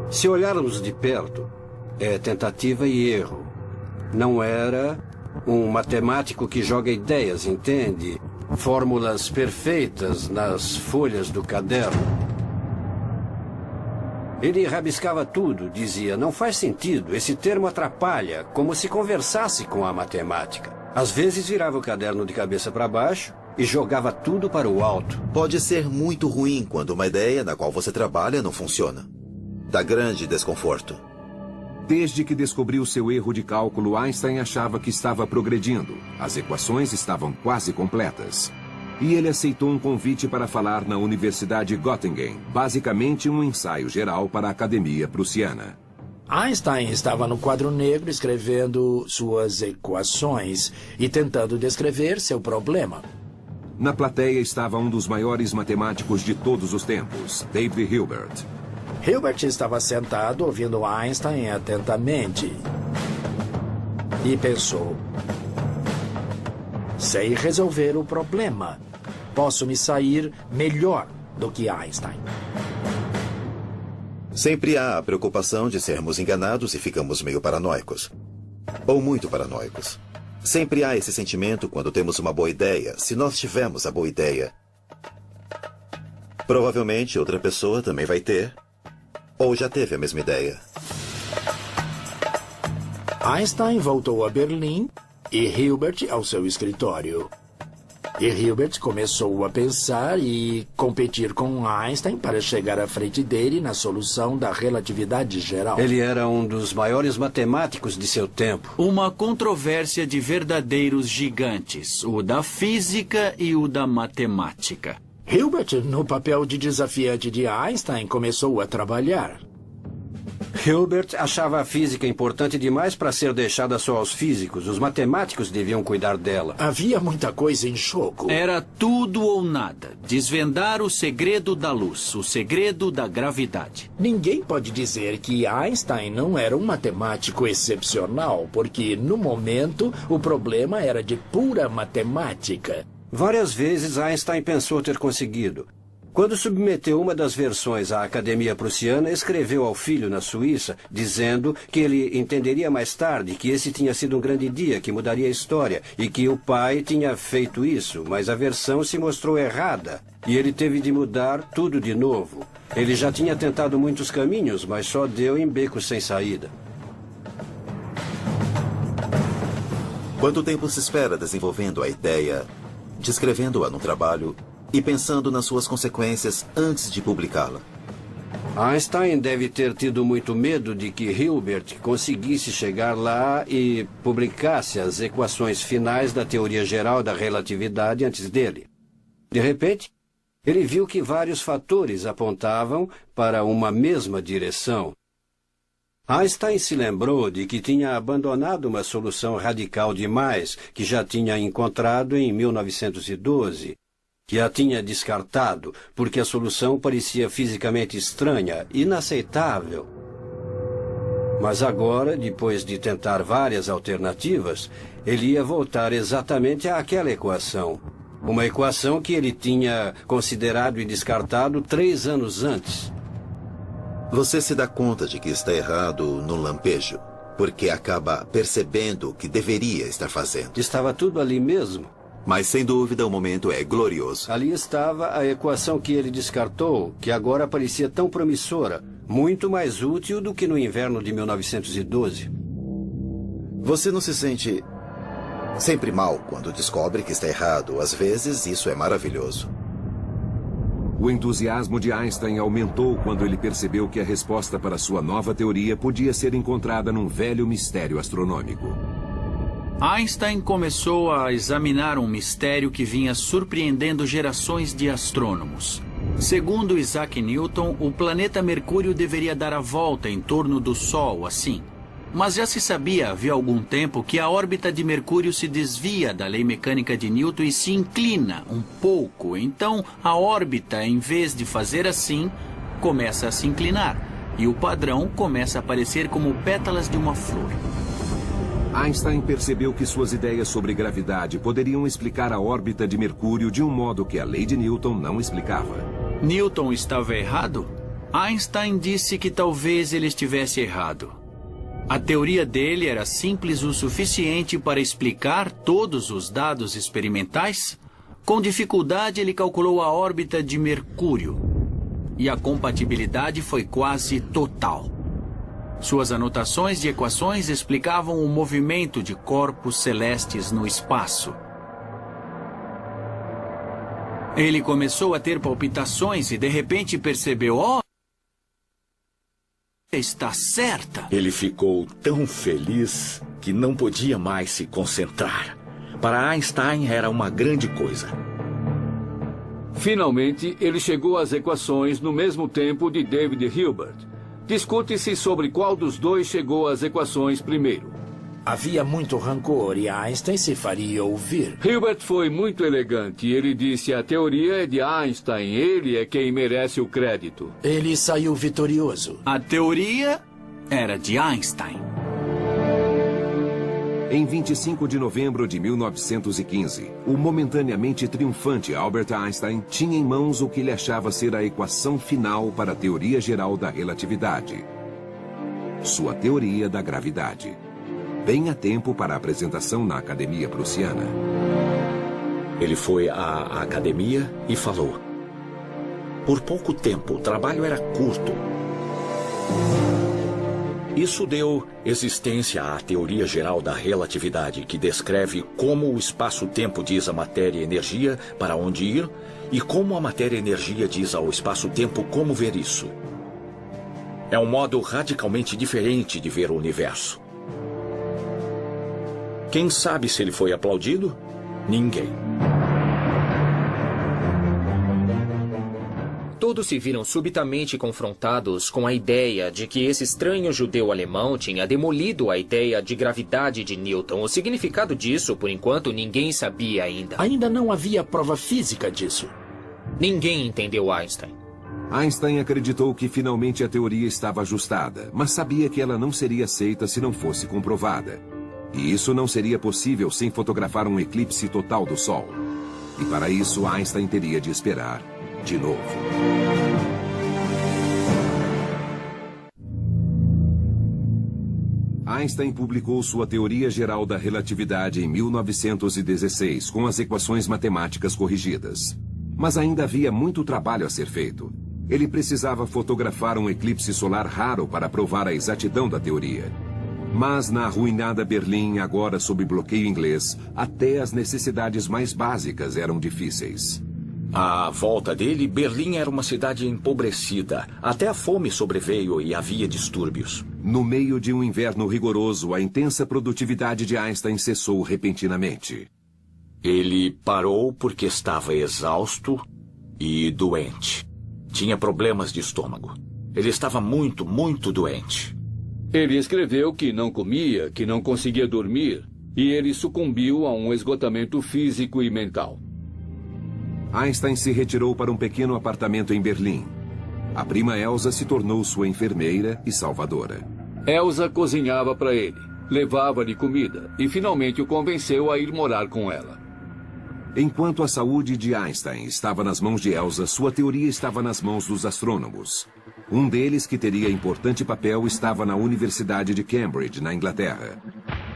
Se olharmos de perto, é tentativa e erro. Não era um matemático que joga ideias, entende? Fórmulas perfeitas nas folhas do caderno. Ele rabiscava tudo, dizia, não faz sentido, esse termo atrapalha, como se conversasse com a matemática. Às vezes virava o caderno de cabeça para baixo e jogava tudo para o alto. Pode ser muito ruim quando uma ideia na qual você trabalha não funciona. Dá grande desconforto. Desde que descobriu seu erro de cálculo, Einstein achava que estava progredindo. As equações estavam quase completas. E ele aceitou um convite para falar na Universidade Göttingen, basicamente um ensaio geral para a Academia Prussiana. Einstein estava no quadro negro escrevendo suas equações e tentando descrever seu problema. Na plateia estava um dos maiores matemáticos de todos os tempos, David Hilbert. Hilbert estava sentado ouvindo Einstein atentamente e pensou: sei resolver o problema. Posso me sair melhor do que Einstein. Sempre há a preocupação de sermos enganados e ficamos meio paranoicos. Ou muito paranoicos. Sempre há esse sentimento quando temos uma boa ideia. Se nós tivermos a boa ideia, provavelmente outra pessoa também vai ter. Ou já teve a mesma ideia. Einstein voltou a Berlim e Hilbert ao seu escritório. E Hilbert começou a pensar e competir com Einstein para chegar à frente dele na solução da relatividade geral. Ele era um dos maiores matemáticos de seu tempo. Uma controvérsia de verdadeiros gigantes, o da física e o da matemática. Hilbert, no papel de desafiante de Einstein, começou a trabalhar. Hilbert achava a física importante demais para ser deixada só aos físicos. Os matemáticos deviam cuidar dela. Havia muita coisa em jogo. Era tudo ou nada. Desvendar o segredo da luz, o segredo da gravidade. Ninguém pode dizer que Einstein não era um matemático excepcional, porque, no momento, o problema era de pura matemática. Várias vezes Einstein pensou ter conseguido. Quando submeteu uma das versões à Academia Prussiana, escreveu ao filho na Suíça, dizendo que ele entenderia mais tarde que esse tinha sido um grande dia, que mudaria a história, e que o pai tinha feito isso, mas a versão se mostrou errada, e ele teve de mudar tudo de novo. Ele já tinha tentado muitos caminhos, mas só deu em becos sem saída. Quanto tempo se espera desenvolvendo a ideia, descrevendo-a no trabalho e pensando nas suas consequências antes de publicá-la? Einstein deve ter tido muito medo de que Hilbert conseguisse chegar lá e publicasse as equações finais da teoria geral da relatividade antes dele. De repente, ele viu que vários fatores apontavam para uma mesma direção. Einstein se lembrou de que tinha abandonado uma solução radical demais que já tinha encontrado em 1912, que a tinha descartado porque a solução parecia fisicamente estranha, inaceitável. Mas agora, depois de tentar várias alternativas, ele ia voltar exatamente àquela equação. Uma equação que ele tinha considerado e descartado 3 anos antes. Você se dá conta de que está errado no lampejo, porque acaba percebendo o que deveria estar fazendo. Estava tudo ali mesmo. Mas, sem dúvida, o momento é glorioso. Ali estava a equação que ele descartou, que agora parecia tão promissora, muito mais útil do que no inverno de 1912. Você não se sente sempre mal quando descobre que está errado? Às vezes, isso é maravilhoso. O entusiasmo de Einstein aumentou quando ele percebeu que a resposta para sua nova teoria podia ser encontrada num velho mistério astronômico. Einstein começou a examinar um mistério que vinha surpreendendo gerações de astrônomos. Segundo Isaac Newton, o planeta Mercúrio deveria dar a volta em torno do Sol, assim. Mas já se sabia havia algum tempo que a órbita de Mercúrio se desvia da lei mecânica de Newton e se inclina um pouco. Então, a órbita, em vez de fazer assim, começa a se inclinar. E o padrão começa a aparecer como pétalas de uma flor. Einstein percebeu que suas ideias sobre gravidade poderiam explicar a órbita de Mercúrio de um modo que a lei de Newton não explicava. Newton estava errado? Einstein disse que talvez ele estivesse errado. A teoria dele era simples o suficiente para explicar todos os dados experimentais? Com dificuldade, ele calculou a órbita de Mercúrio. E a compatibilidade foi quase total. Suas anotações de equações explicavam o movimento de corpos celestes no espaço. Ele começou a ter palpitações e de repente percebeu: "Oh, está certa." Ele ficou tão feliz que não podia mais se concentrar. Para Einstein era uma grande coisa. Finalmente, ele chegou às equações no mesmo tempo de David Hilbert. Discute-se sobre qual dos dois chegou às equações primeiro. Havia muito rancor e Einstein se faria ouvir. Hilbert foi muito elegante. Ele disse: a teoria é de Einstein, ele é quem merece o crédito. Ele saiu vitorioso. A teoria era de Einstein. Em 25 de novembro de 1915, o momentaneamente triunfante Albert Einstein tinha em mãos o que ele achava ser a equação final para a teoria geral da relatividade. Sua teoria da gravidade. Bem a tempo para a apresentação na Academia Prussiana. Ele foi à academia e falou. Por pouco tempo, o trabalho era curto. Isso deu existência à teoria geral da relatividade, que descreve como o espaço-tempo diz à matéria e energia para onde ir e como a matéria e energia diz ao espaço-tempo como ver isso. É um modo radicalmente diferente de ver o universo. Quem sabe se ele foi aplaudido? Ninguém. Todos se viram subitamente confrontados com a ideia de que esse estranho judeu alemão tinha demolido a ideia de gravidade de Newton. O significado disso, por enquanto, ninguém sabia ainda. Ainda não havia prova física disso. Ninguém entendeu Einstein. Einstein acreditou que finalmente a teoria estava ajustada, mas sabia que ela não seria aceita se não fosse comprovada. E isso não seria possível sem fotografar um eclipse total do Sol. E para isso, Einstein teria de esperar de novo. Einstein publicou sua teoria geral da relatividade em 1916, com as equações matemáticas corrigidas. Mas ainda havia muito trabalho a ser feito. Ele precisava fotografar um eclipse solar raro para provar a exatidão da teoria. Mas na arruinada Berlim, agora sob bloqueio inglês, até as necessidades mais básicas eram difíceis. À volta dele, Berlim era uma cidade empobrecida. Até a fome sobreveio e havia distúrbios. No meio de um inverno rigoroso, a intensa produtividade de Einstein cessou repentinamente. Ele parou porque estava exausto e doente. Tinha problemas de estômago. Ele estava muito, muito doente. Ele escreveu que não comia, que não conseguia dormir, e ele sucumbiu a um esgotamento físico e mental. Einstein se retirou para um pequeno apartamento em Berlim. A prima Elsa se tornou sua enfermeira e salvadora. Elsa cozinhava para ele, levava-lhe comida e finalmente o convenceu a ir morar com ela. Enquanto a saúde de Einstein estava nas mãos de Elsa, sua teoria estava nas mãos dos astrônomos. Um deles, que teria importante papel, estava na Universidade de Cambridge, na Inglaterra.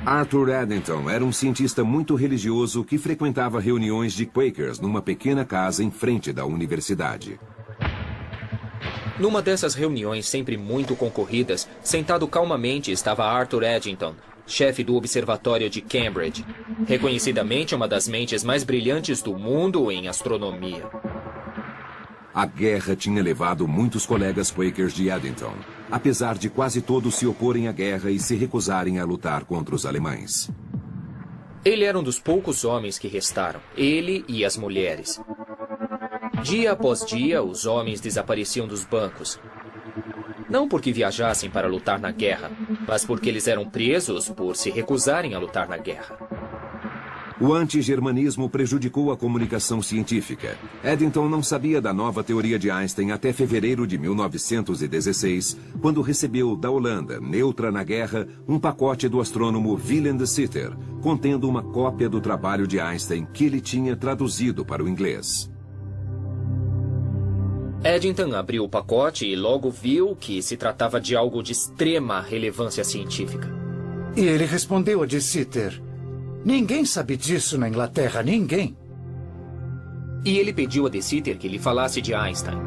Arthur Eddington era um cientista muito religioso que frequentava reuniões de Quakers numa pequena casa em frente da universidade. Numa dessas reuniões sempre muito concorridas, sentado calmamente estava Arthur Eddington, chefe do Observatório de Cambridge, reconhecidamente uma das mentes mais brilhantes do mundo em astronomia. A guerra tinha levado muitos colegas Quakers de Edenton, apesar de quase todos se oporem à guerra e se recusarem a lutar contra os alemães. Ele era um dos poucos homens que restaram, ele e as mulheres. Dia após dia, os homens desapareciam dos bancos. Não porque viajassem para lutar na guerra, mas porque eles eram presos por se recusarem a lutar na guerra. O anti-germanismo prejudicou a comunicação científica. Edenton não sabia da nova teoria de Einstein até fevereiro de 1916, quando recebeu da Holanda, neutra na guerra, um pacote do astrônomo Willem de Sitter, contendo uma cópia do trabalho de Einstein que ele tinha traduzido para o inglês. Edenton abriu o pacote e logo viu que se tratava de algo de extrema relevância científica. E ele respondeu a de Sitter: ninguém sabe disso na Inglaterra, ninguém. E ele pediu a de Sitter que lhe falasse de Einstein.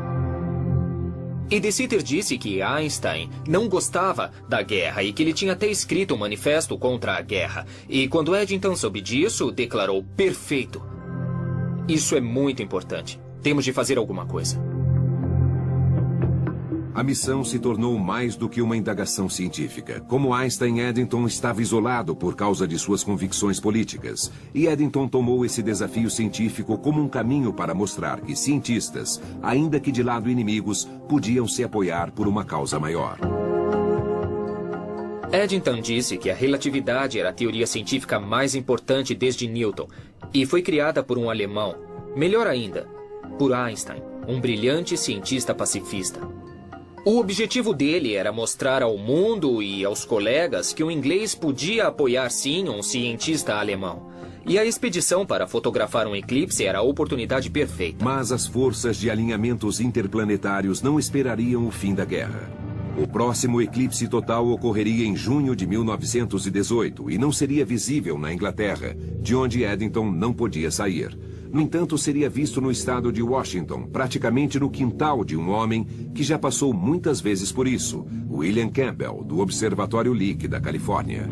E de Sitter disse que Einstein não gostava da guerra e que ele tinha até escrito um manifesto contra a guerra. E quando Edenton soube disso, declarou: perfeito. Isso é muito importante. Temos de fazer alguma coisa. A missão se tornou mais do que uma indagação científica. Como Einstein, Edenton estava isolado por causa de suas convicções políticas. E Edenton tomou esse desafio científico como um caminho para mostrar que cientistas, ainda que de lado inimigos, podiam se apoiar por uma causa maior. Edenton disse que a relatividade era a teoria científica mais importante desde Newton e foi criada por um alemão. Melhor ainda, por Einstein, um brilhante cientista pacifista. O objetivo dele era mostrar ao mundo e aos colegas que um inglês podia apoiar sim um cientista alemão. E a expedição para fotografar um eclipse era a oportunidade perfeita. Mas as forças de alinhamentos interplanetários não esperariam o fim da guerra. O próximo eclipse total ocorreria em junho de 1918 e não seria visível na Inglaterra, de onde Edenton não podia sair. No entanto, seria visto no estado de Washington, praticamente no quintal de um homem que já passou muitas vezes por isso, William Campbell, do Observatório Lick da Califórnia.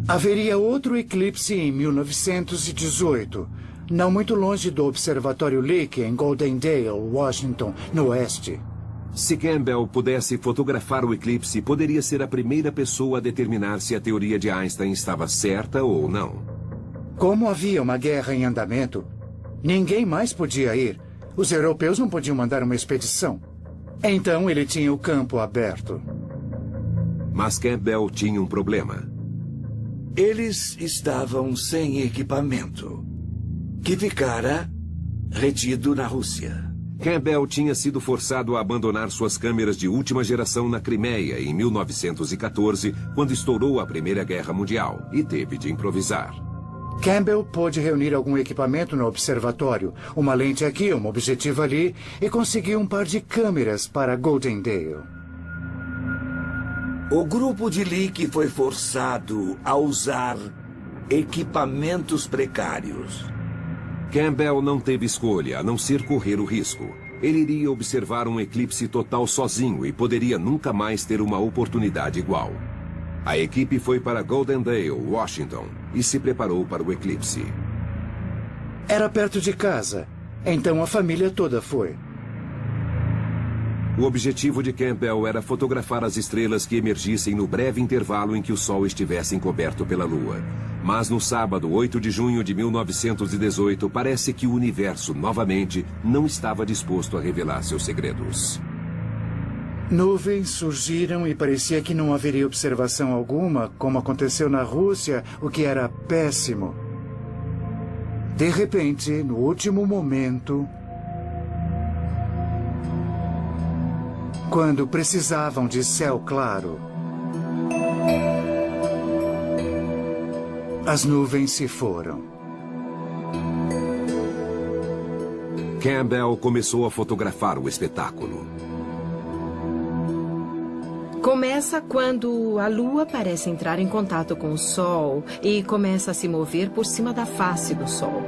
Haveria outro eclipse em 1918, não muito longe do Observatório Lick, em Goldendale, Washington, no oeste. Se Campbell pudesse fotografar o eclipse, poderia ser a primeira pessoa a determinar se a teoria de Einstein estava certa ou não. Como havia uma guerra em andamento, ninguém mais podia ir. Os europeus não podiam mandar uma expedição. Então ele tinha o campo aberto. Mas Campbell tinha um problema. Eles estavam sem equipamento, que ficara retido na Rússia. Campbell tinha sido forçado a abandonar suas câmeras de última geração na Crimeia em 1914, quando estourou a Primeira Guerra Mundial, e teve de improvisar. Campbell pôde reunir algum equipamento no observatório, uma lente aqui, um objetivo ali, e conseguiu um par de câmeras para Goldendale. O grupo de Lick foi forçado a usar equipamentos precários. Campbell não teve escolha a não ser correr o risco. Ele iria observar um eclipse total sozinho e poderia nunca mais ter uma oportunidade igual. A equipe foi para Goldendale, Washington, e se preparou para o eclipse. Era perto de casa, então a família toda foi. O objetivo de Campbell era fotografar as estrelas que emergissem no breve intervalo em que o Sol estivesse encoberto pela Lua. Mas no sábado, 8 de junho de 1918, parece que o universo, novamente, não estava disposto a revelar seus segredos. Nuvens surgiram e parecia que não haveria observação alguma, como aconteceu na Rússia, o que era péssimo. De repente, no último momento, quando precisavam de céu claro, as nuvens se foram. Campbell começou a fotografar o espetáculo. Começa quando a Lua parece entrar em contato com o Sol e começa a se mover por cima da face do Sol.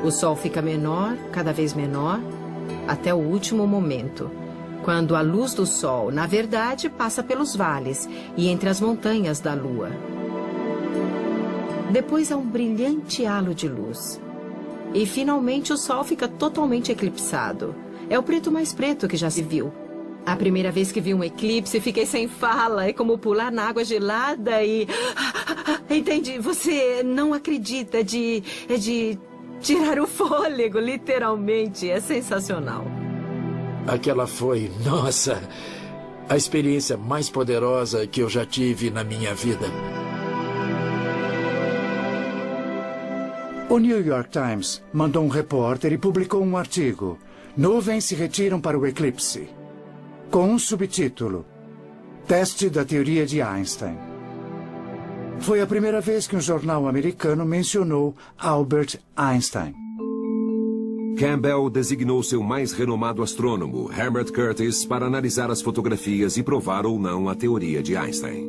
O Sol fica menor, cada vez menor, até o último momento, quando a luz do Sol, na verdade, passa pelos vales e entre as montanhas da Lua. Depois há um brilhante halo de luz. E finalmente o Sol fica totalmente eclipsado. É o preto mais preto que já se viu. A primeira vez que vi um eclipse, fiquei sem fala. É como pular na água gelada e... Entendi, você não acredita, é de tirar o fôlego, literalmente. É sensacional. Aquela foi, nossa, a experiência mais poderosa que eu já tive na minha vida. O New York Times mandou um repórter e publicou um artigo. Nuvens se retiram para o eclipse. Com um subtítulo: Teste da teoria de Einstein. Foi a primeira vez que um jornal americano mencionou Albert Einstein. Campbell designou seu mais renomado astrônomo, Herbert Curtis, para analisar as fotografias e provar ou não a teoria de Einstein.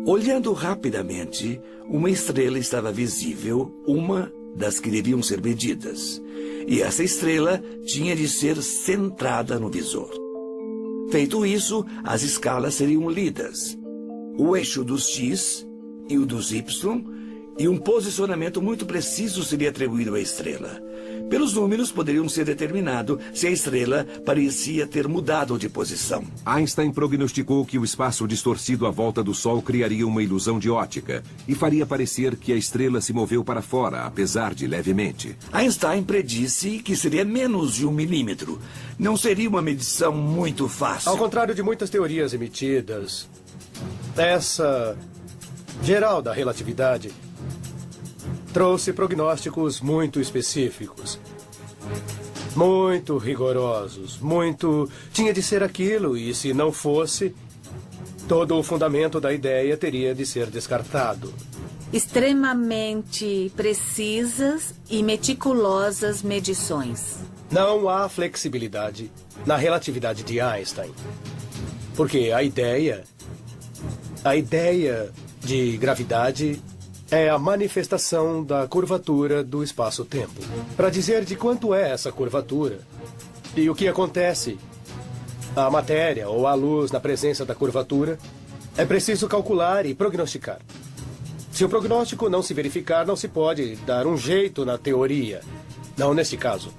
Olhando rapidamente, uma estrela estava visível, uma das que deviam ser medidas. E essa estrela tinha de ser centrada no visor. Feito isso, as escalas seriam lidas. O eixo dos X e o dos Y, e um posicionamento muito preciso seria atribuído à estrela. Pelos números, poderiam ser determinado se a estrela parecia ter mudado de posição. Einstein prognosticou que o espaço distorcido à volta do Sol criaria uma ilusão de ótica e faria parecer que a estrela se moveu para fora, apesar de levemente. Einstein predisse que seria menos de 1 milímetro. Não seria uma medição muito fácil. Ao contrário de muitas teorias emitidas, essa geral da relatividade trouxe prognósticos muito específicos, muito rigorosos, tinha de ser aquilo, e se não fosse, todo o fundamento da ideia teria de ser descartado. Extremamente precisas e meticulosas medições. Não há flexibilidade na relatividade de Einstein, porque a ideia de gravidade é a manifestação da curvatura do espaço-tempo. Para dizer de quanto é essa curvatura e o que acontece à matéria ou à luz na presença da curvatura, é preciso calcular e prognosticar. Se o prognóstico não se verificar, não se pode dar um jeito na teoria. Não neste caso.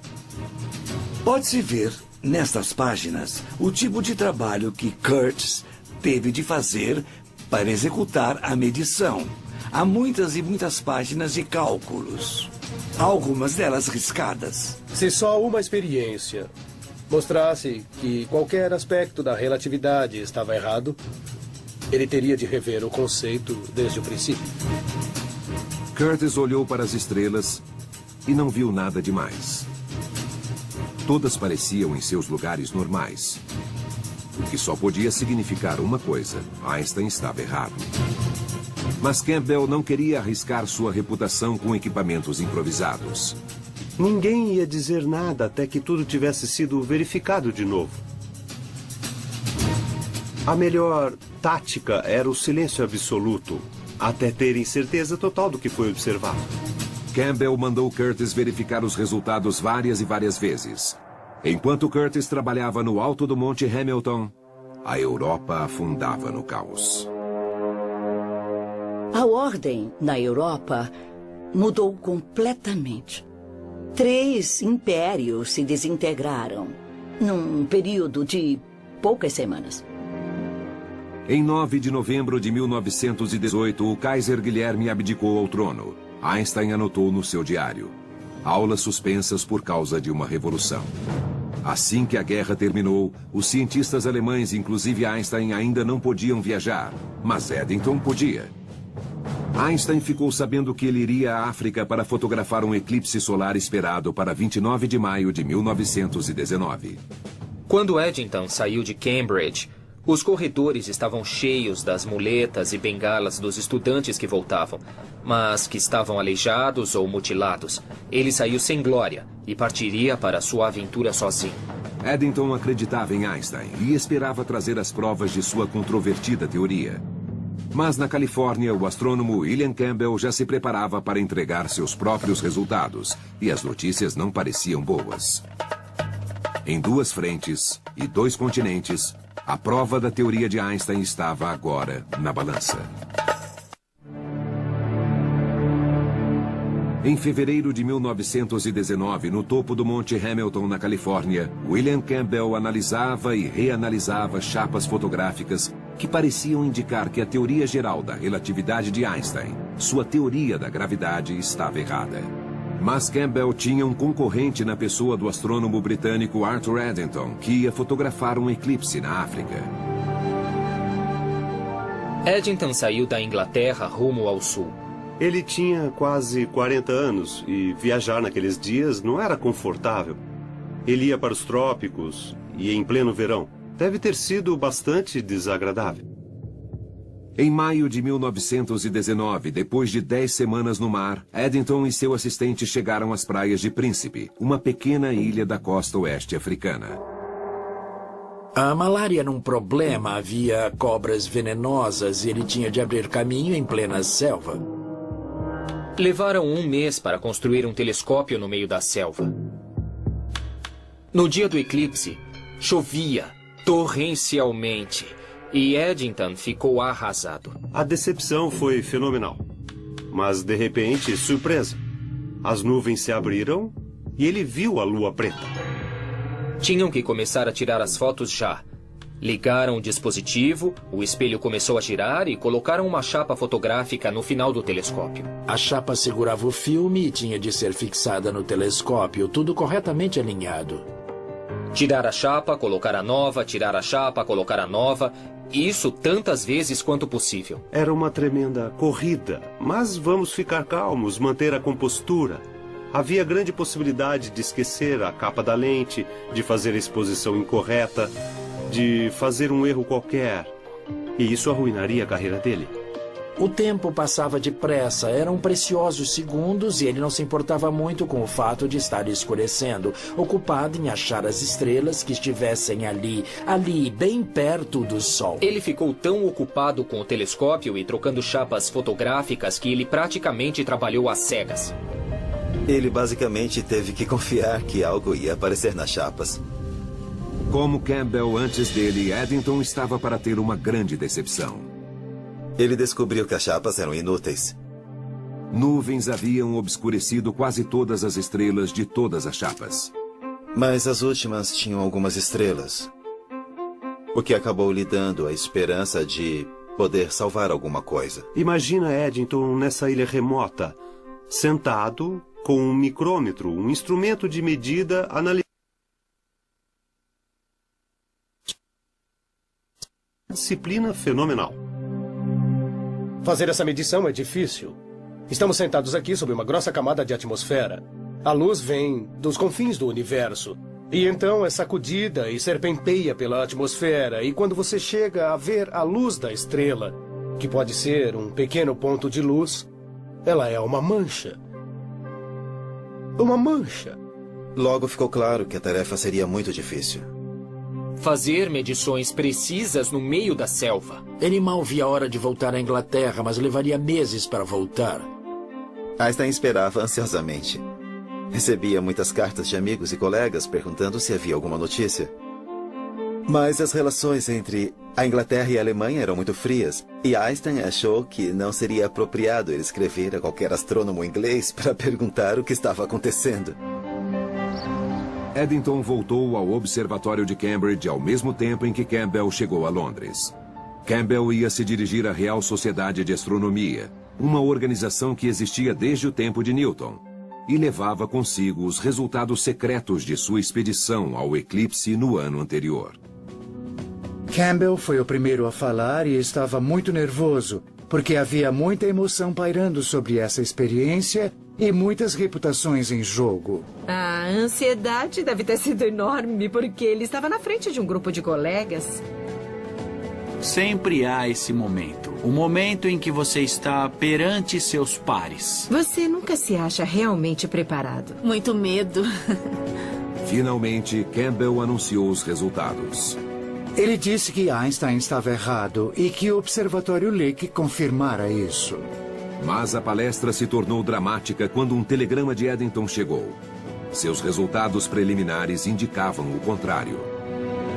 Pode-se ver, nestas páginas, o tipo de trabalho que Curtis teve de fazer para executar a medição. Há muitas e muitas páginas de cálculos, algumas delas riscadas. Se só uma experiência mostrasse que qualquer aspecto da relatividade estava errado, ele teria de rever o conceito desde o princípio. Curtis olhou para as estrelas e não viu nada demais. Todas pareciam em seus lugares normais. O que só podia significar uma coisa: Einstein estava errado. Mas Campbell não queria arriscar sua reputação com equipamentos improvisados. Ninguém ia dizer nada até que tudo tivesse sido verificado de novo. A melhor tática era o silêncio absoluto, até terem certeza total do que foi observado. Campbell mandou Curtis verificar os resultados várias e várias vezes. Enquanto Curtis trabalhava no alto do Monte Hamilton, a Europa afundava no caos. A ordem na Europa mudou completamente. 3 impérios se desintegraram num período de poucas semanas. Em 9 de novembro de 1918, o Kaiser Guilherme abdicou ao trono. Einstein anotou no seu diário: aulas suspensas por causa de uma revolução. Assim que a guerra terminou, os cientistas alemães, inclusive Einstein, ainda não podiam viajar, mas Eddington podia. Einstein ficou sabendo que ele iria à África para fotografar um eclipse solar esperado para 29 de maio de 1919. Quando Eddington saiu de Cambridge, os corredores estavam cheios das muletas e bengalas dos estudantes que voltavam, mas que estavam aleijados ou mutilados. Ele saiu sem glória e partiria para sua aventura sozinho. Eddington acreditava em Einstein e esperava trazer as provas de sua controvertida teoria. Mas na Califórnia, o astrônomo William Campbell já se preparava para entregar seus próprios resultados, e as notícias não pareciam boas. Em 2 frentes e 2 continentes, a prova da teoria de Einstein estava agora na balança. Em fevereiro de 1919, no topo do Monte Hamilton, na Califórnia, William Campbell analisava e reanalisava chapas fotográficas que pareciam indicar que a teoria geral da relatividade de Einstein, sua teoria da gravidade, estava errada. Mas Campbell tinha um concorrente na pessoa do astrônomo britânico Arthur Eddington, que ia fotografar um eclipse na África. Eddington saiu da Inglaterra rumo ao sul. Ele tinha quase 40 anos e viajar naqueles dias não era confortável. Ele ia para os trópicos e em pleno verão. Deve ter sido bastante desagradável. Em maio de 1919, depois de 10 semanas no mar, Eddington e seu assistente chegaram às praias de Príncipe, uma pequena ilha da costa oeste africana. A malária era um problema, havia cobras venenosas e ele tinha de abrir caminho em plena selva. Levaram um mês para construir um telescópio no meio da selva. No dia do eclipse, chovia torrencialmente e Eddington ficou arrasado. A decepção foi fenomenal. Mas, de repente, surpresa. As nuvens se abriram e ele viu a lua preta. Tinham que começar a tirar as fotos já. Ligaram o dispositivo, o espelho começou a girar e colocaram uma chapa fotográfica no final do telescópio. A chapa segurava o filme e tinha de ser fixada no telescópio, tudo corretamente alinhado. Tirar a chapa, colocar a nova, tirar a chapa, colocar a nova. Isso tantas vezes quanto possível. Era uma tremenda corrida, mas vamos ficar calmos, manter a compostura. Havia grande possibilidade de esquecer a capa da lente, de fazer a exposição incorreta, de fazer um erro qualquer. E isso arruinaria a carreira dele. O tempo passava depressa, eram preciosos segundos e ele não se importava muito com o fato de estar escurecendo, ocupado em achar as estrelas que estivessem ali, bem perto do Sol. Ele ficou tão ocupado com o telescópio e trocando chapas fotográficas que ele praticamente trabalhou às cegas. Ele basicamente teve que confiar que algo ia aparecer nas chapas. Como Campbell antes dele, Eddington estava para ter uma grande decepção. Ele descobriu que as chapas eram inúteis. Nuvens haviam obscurecido quase todas as estrelas de todas as chapas. Mas as últimas tinham algumas estrelas. O que acabou lhe dando a esperança de poder salvar alguma coisa. Imagina Eddington nessa ilha remota, sentado com um micrômetro, um instrumento de medida analisando. Disciplina fenomenal. Fazer essa medição é difícil. Estamos sentados aqui sob uma grossa camada de atmosfera. A luz vem dos confins do universo. E então é sacudida e serpenteia pela atmosfera. E quando você chega a ver a luz da estrela, que pode ser um pequeno ponto de luz, ela é uma mancha. Uma mancha. Logo ficou claro que a tarefa seria muito difícil. Fazer medições precisas no meio da selva. Ele mal via a hora de voltar à Inglaterra, mas levaria meses para voltar. Einstein esperava ansiosamente. Recebia muitas cartas de amigos e colegas perguntando se havia alguma notícia. Mas as relações entre a Inglaterra e a Alemanha eram muito frias, e Einstein achou que não seria apropriado ele escrever a qualquer astrônomo inglês para perguntar o que estava acontecendo. Eddington voltou ao Observatório de Cambridge ao mesmo tempo em que Campbell chegou a Londres. Campbell ia se dirigir à Real Sociedade de Astronomia, uma organização que existia desde o tempo de Newton, e levava consigo os resultados secretos de sua expedição ao eclipse no ano anterior. Campbell foi o primeiro a falar e estava muito nervoso, porque havia muita emoção pairando sobre essa experiência e muitas reputações em jogo. A ansiedade deve ter sido enorme, porque ele estava na frente de um grupo de colegas. Sempre há esse momento. O momento em que você está perante seus pares. Você nunca se acha realmente preparado. Muito medo. Finalmente, Campbell anunciou os resultados. Ele disse que Einstein estava errado e que o Observatório Lick confirmara isso. Mas a palestra se tornou dramática quando um telegrama de Eddington chegou. Seus resultados preliminares indicavam o contrário.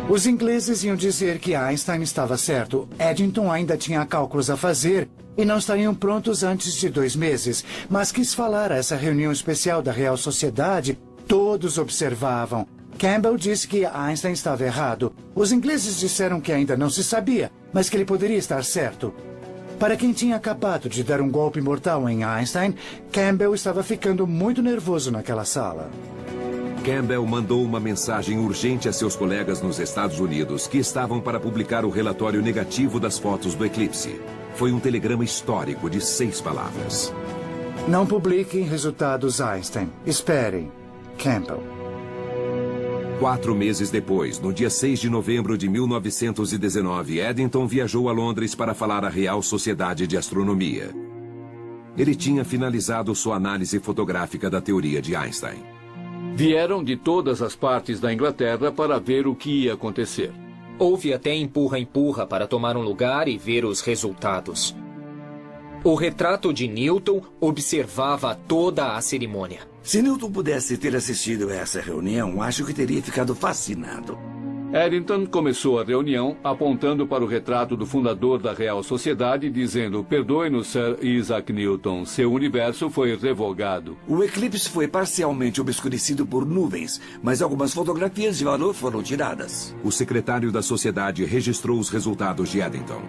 Os ingleses iam dizer que Einstein estava certo. Eddington ainda tinha cálculos a fazer e não estariam prontos antes de 2 meses. Mas quis falar a essa reunião especial da Real Sociedade. Todos observavam. Campbell disse que Einstein estava errado. Os ingleses disseram que ainda não se sabia, mas que ele poderia estar certo. Para quem tinha acabado de dar um golpe mortal em Einstein, Campbell estava ficando muito nervoso naquela sala. Campbell mandou uma mensagem urgente a seus colegas nos Estados Unidos que estavam para publicar o relatório negativo das fotos do eclipse. Foi um telegrama histórico de 6 palavras. Não publiquem resultados Einstein. Esperem. Campbell. 4 meses depois, no dia 6 de novembro de 1919, Eddington viajou a Londres para falar à Real Sociedade de Astronomia. Ele tinha finalizado sua análise fotográfica da teoria de Einstein. Vieram de todas as partes da Inglaterra para ver o que ia acontecer. Houve até empurra-empurra para tomar um lugar e ver os resultados. O retrato de Newton observava toda a cerimônia. Se Newton pudesse ter assistido a essa reunião, acho que teria ficado fascinado. Eddington começou a reunião apontando para o retrato do fundador da Real Sociedade, dizendo: "Perdoe-nos, Sir Isaac Newton, seu universo foi revogado." O eclipse foi parcialmente obscurecido por nuvens, mas algumas fotografias de valor foram tiradas. O secretário da sociedade registrou os resultados de Eddington.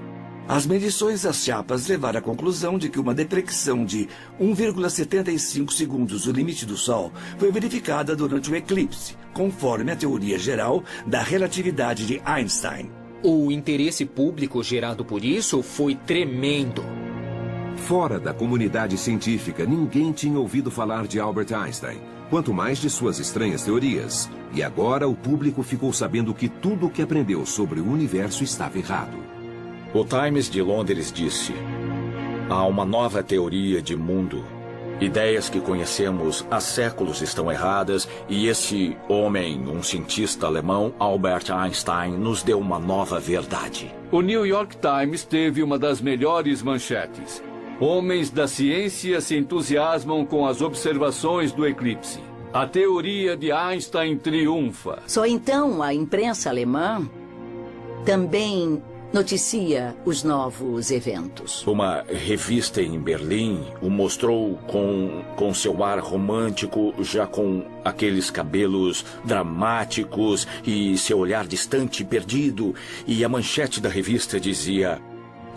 As medições das chapas levaram à conclusão de que uma deflexão de 1,75 segundos do limite do Sol foi verificada durante o eclipse, conforme a teoria geral da relatividade de Einstein. O interesse público gerado por isso foi tremendo. Fora da comunidade científica, ninguém tinha ouvido falar de Albert Einstein, quanto mais de suas estranhas teorias. E agora o público ficou sabendo que tudo o que aprendeu sobre o universo estava errado. O Times de Londres disse: "Há uma nova teoria de mundo. Ideias que conhecemos há séculos estão erradas e esse homem, um cientista alemão, Albert Einstein, nos deu uma nova verdade." O New York Times teve uma das melhores manchetes. Homens da ciência se entusiasmam com as observações do eclipse. A teoria de Einstein triunfa. Só então a imprensa alemã também noticia os novos eventos. Uma revista em Berlim o mostrou com seu ar romântico, já com aqueles cabelos dramáticos e seu olhar distante e perdido. E a manchete da revista dizia: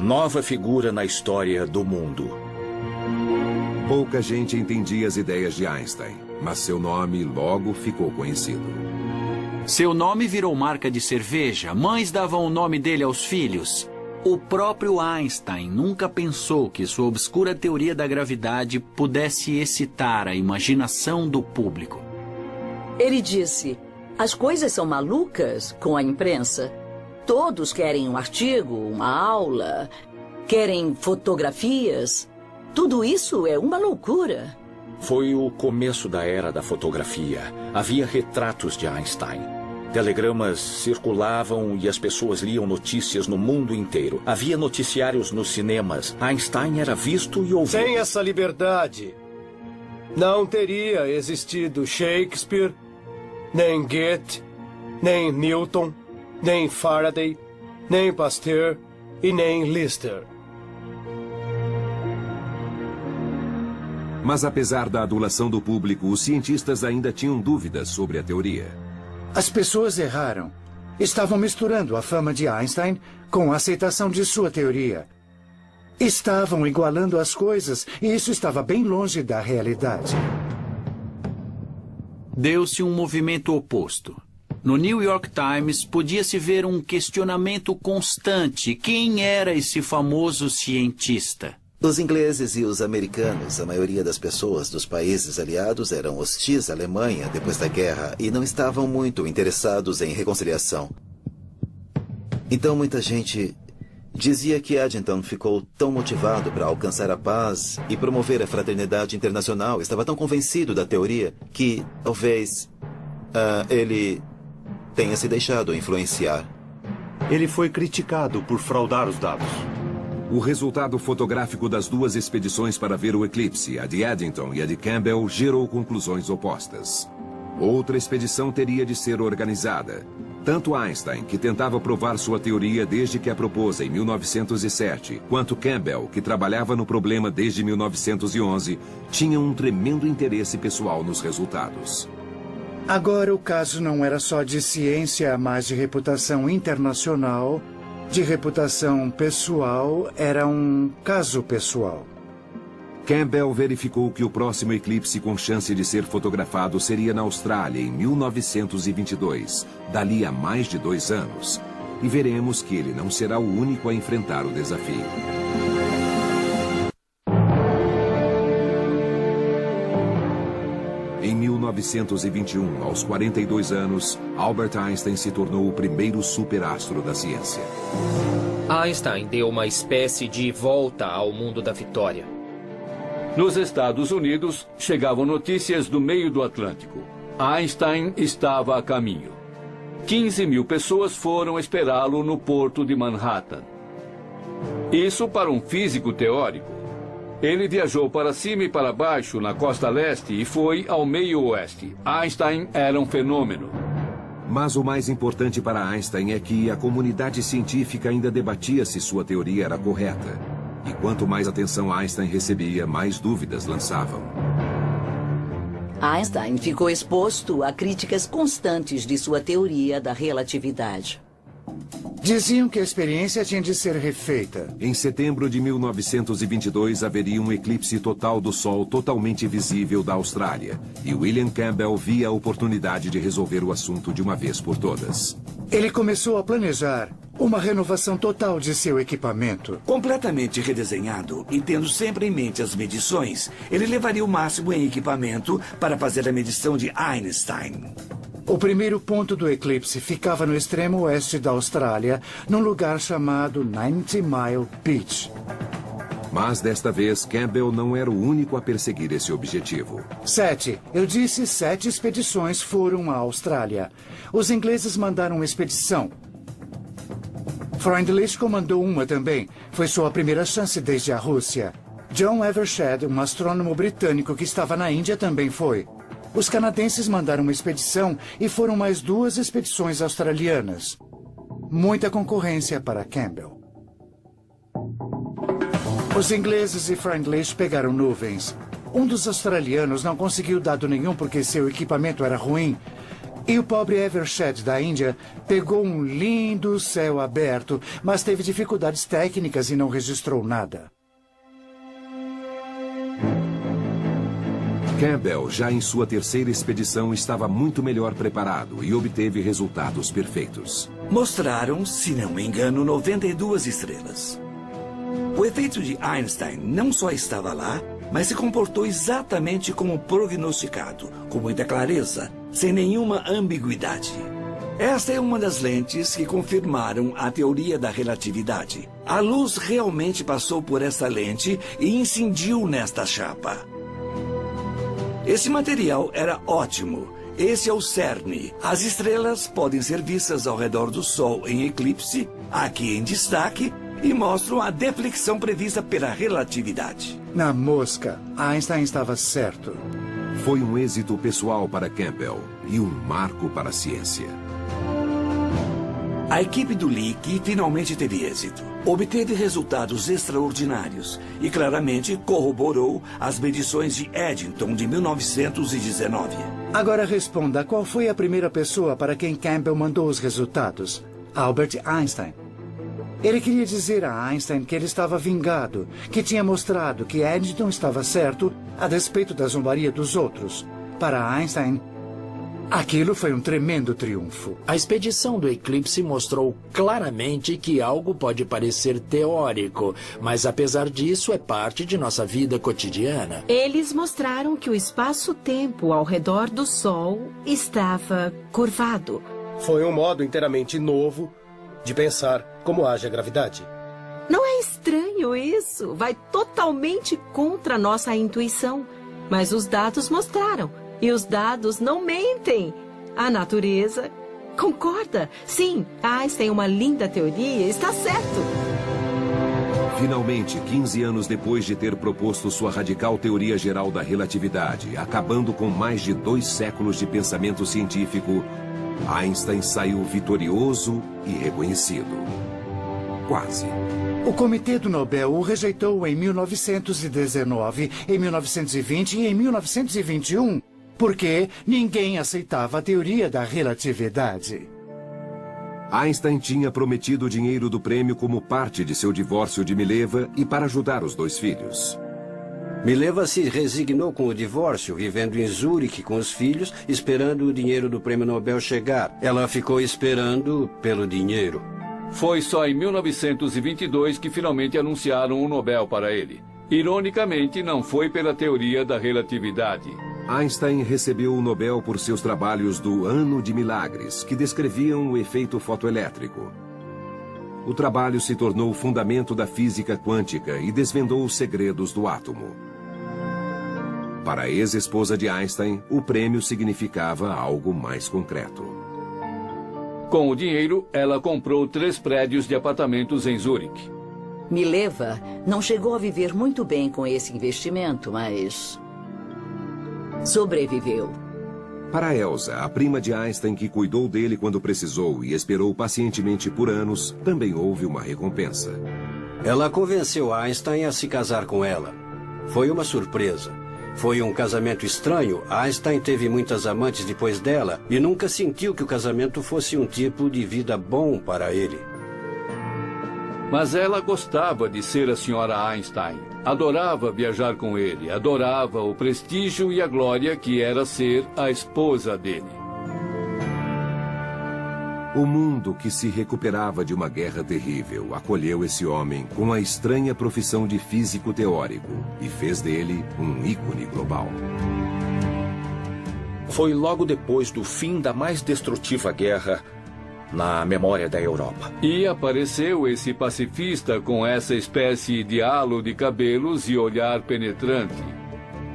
"Nova figura na história do mundo." Pouca gente entendia as ideias de Einstein, mas seu nome logo ficou conhecido. Seu nome virou marca de cerveja. Mães davam o nome dele aos filhos. O próprio Einstein nunca pensou que sua obscura teoria da gravidade pudesse excitar a imaginação do público. Ele disse: "As coisas são malucas com a imprensa. Todos querem um artigo, uma aula, querem fotografias. Tudo isso é uma loucura." Foi o começo da era da fotografia. Havia retratos de Einstein. Telegramas circulavam e as pessoas liam notícias no mundo inteiro. Havia noticiários nos cinemas. Einstein era visto e ouvido. Sem essa liberdade, não teria existido Shakespeare, nem Goethe, nem Newton, nem Faraday, nem Pasteur e nem Lister. Mas apesar da adulação do público, os cientistas ainda tinham dúvidas sobre a teoria. As pessoas erraram. Estavam misturando a fama de Einstein com a aceitação de sua teoria. Estavam igualando as coisas e isso estava bem longe da realidade. Deu-se um movimento oposto. No New York Times podia-se ver um questionamento constante. Quem era esse famoso cientista? Os ingleses e os americanos, a maioria das pessoas dos países aliados eram hostis à Alemanha depois da guerra e não estavam muito interessados em reconciliação. Então muita gente dizia que Eddington ficou tão motivado para alcançar a paz e promover a fraternidade internacional, estava tão convencido da teoria que talvez ele tenha se deixado influenciar. Ele foi criticado por fraudar os dados. O resultado fotográfico das duas expedições para ver o eclipse, a de Eddington e a de Campbell, gerou conclusões opostas. Outra expedição teria de ser organizada. Tanto Einstein, que tentava provar sua teoria desde que a propôs em 1907, quanto Campbell, que trabalhava no problema desde 1911, tinham um tremendo interesse pessoal nos resultados. Agora o caso não era só de ciência, mas de reputação internacional, de reputação pessoal, era um caso pessoal. Campbell verificou que o próximo eclipse com chance de ser fotografado seria na Austrália em 1922, dali a mais de 2 anos. E veremos que ele não será o único a enfrentar o desafio. Em 1921, aos 42 anos, Albert Einstein se tornou o primeiro superastro da ciência. Einstein deu uma espécie de volta ao mundo da vitória. Nos Estados Unidos, chegavam notícias do meio do Atlântico. Einstein estava a caminho. 15 mil pessoas foram esperá-lo no porto de Manhattan. Isso para um físico teórico. Ele viajou para cima e para baixo na costa leste e foi ao meio oeste. Einstein era um fenômeno. Mas o mais importante para Einstein é que a comunidade científica ainda debatia se sua teoria era correta. E quanto mais atenção Einstein recebia, mais dúvidas lançavam. Einstein ficou exposto a críticas constantes de sua teoria da relatividade. Diziam que a experiência tinha de ser refeita. Em setembro de 1922, haveria um eclipse total do Sol totalmente visível da Austrália. E William Campbell via a oportunidade de resolver o assunto de uma vez por todas. Ele começou a planejar uma renovação total de seu equipamento. Completamente redesenhado e tendo sempre em mente as medições, ele levaria o máximo em equipamento para fazer a medição de Einstein. O primeiro ponto do eclipse ficava no extremo oeste da Austrália, num lugar chamado 90 Mile Beach. Mas desta vez, Campbell não era o único a perseguir esse objetivo. 7. Eu disse 7 expedições foram à Austrália. Os ingleses mandaram uma expedição. Freundlich comandou uma também. Foi sua primeira chance desde a Rússia. John Evershed, um astrônomo britânico que estava na Índia, também foi. Os canadenses mandaram uma expedição e foram mais 2 expedições australianas. Muita concorrência para Campbell. Os ingleses e Freundlich pegaram nuvens. Um dos australianos não conseguiu dado nenhum porque seu equipamento era ruim. E o pobre Evershed da Índia pegou um lindo céu aberto, mas teve dificuldades técnicas e não registrou nada. Campbell, já em sua terceira expedição, estava muito melhor preparado e obteve resultados perfeitos. Mostraram, se não me engano, 92 estrelas. O efeito de Einstein não só estava lá, mas se comportou exatamente como prognosticado, com muita clareza, sem nenhuma ambiguidade. Esta é uma das lentes que confirmaram a teoria da relatividade. A luz realmente passou por essa lente e incidiu nesta chapa. Esse material era ótimo. Esse é o cerne. As estrelas podem ser vistas ao redor do Sol em eclipse, aqui em destaque, e mostram a deflexão prevista pela relatividade. Na mosca, Einstein estava certo. Foi um êxito pessoal para Campbell e um marco para a ciência. A equipe do Lick finalmente teve êxito. Obteve resultados extraordinários e claramente corroborou as medições de Eddington de 1919. Agora responda, qual foi a primeira pessoa para quem Campbell mandou os resultados? Albert Einstein. Ele queria dizer a Einstein que ele estava vingado, que tinha mostrado que Eddington estava certo a despeito da zombaria dos outros. Para Einstein, aquilo foi um tremendo triunfo. A expedição do eclipse mostrou claramente que algo pode parecer teórico, mas apesar disso é parte de nossa vida cotidiana. Eles mostraram que o espaço-tempo ao redor do Sol estava curvado. Foi um modo inteiramente novo de pensar como age a gravidade. Não é estranho isso? Vai totalmente contra a nossa intuição. Mas os dados mostraram. E os dados não mentem. A natureza concorda. Sim, Einstein tem uma linda teoria, está certo. Finalmente, 15 anos depois de ter proposto sua radical teoria geral da relatividade, acabando com mais de 2 séculos de pensamento científico, Einstein saiu vitorioso e reconhecido. Quase. O Comitê do Nobel o rejeitou em 1919, em 1920 e em 1921, porque ninguém aceitava a teoria da relatividade. Einstein tinha prometido o dinheiro do prêmio como parte de seu divórcio de Mileva e para ajudar os 2 filhos. Mileva se resignou com o divórcio, vivendo em Zurique com os filhos, esperando o dinheiro do prêmio Nobel chegar. Ela ficou esperando pelo dinheiro. Foi só em 1922 que finalmente anunciaram o Nobel para ele. Ironicamente, não foi pela teoria da relatividade. Einstein recebeu o Nobel por seus trabalhos do Ano de Milagres, que descreviam o efeito fotoelétrico. O trabalho se tornou o fundamento da física quântica e desvendou os segredos do átomo. Para a ex-esposa de Einstein, o prêmio significava algo mais concreto. Com o dinheiro, ela comprou 3 prédios de apartamentos em Zurique. Mileva não chegou a viver muito bem com esse investimento, mas sobreviveu. Para Elsa, a prima de Einstein que cuidou dele quando precisou e esperou pacientemente por anos, também houve uma recompensa. Ela convenceu Einstein a se casar com ela. Foi uma surpresa. Foi um casamento estranho. Einstein teve muitas amantes depois dela e nunca sentiu que o casamento fosse um tipo de vida bom para ele. Mas ela gostava de ser a senhora Einstein. Adorava viajar com ele, adorava o prestígio e a glória que era ser a esposa dele. O mundo, que se recuperava de uma guerra terrível, acolheu esse homem com a estranha profissão de físico teórico e fez dele um ícone global. Foi logo depois do fim da mais destrutiva guerra na memória da Europa. E apareceu esse pacifista com essa espécie de halo de cabelos e olhar penetrante.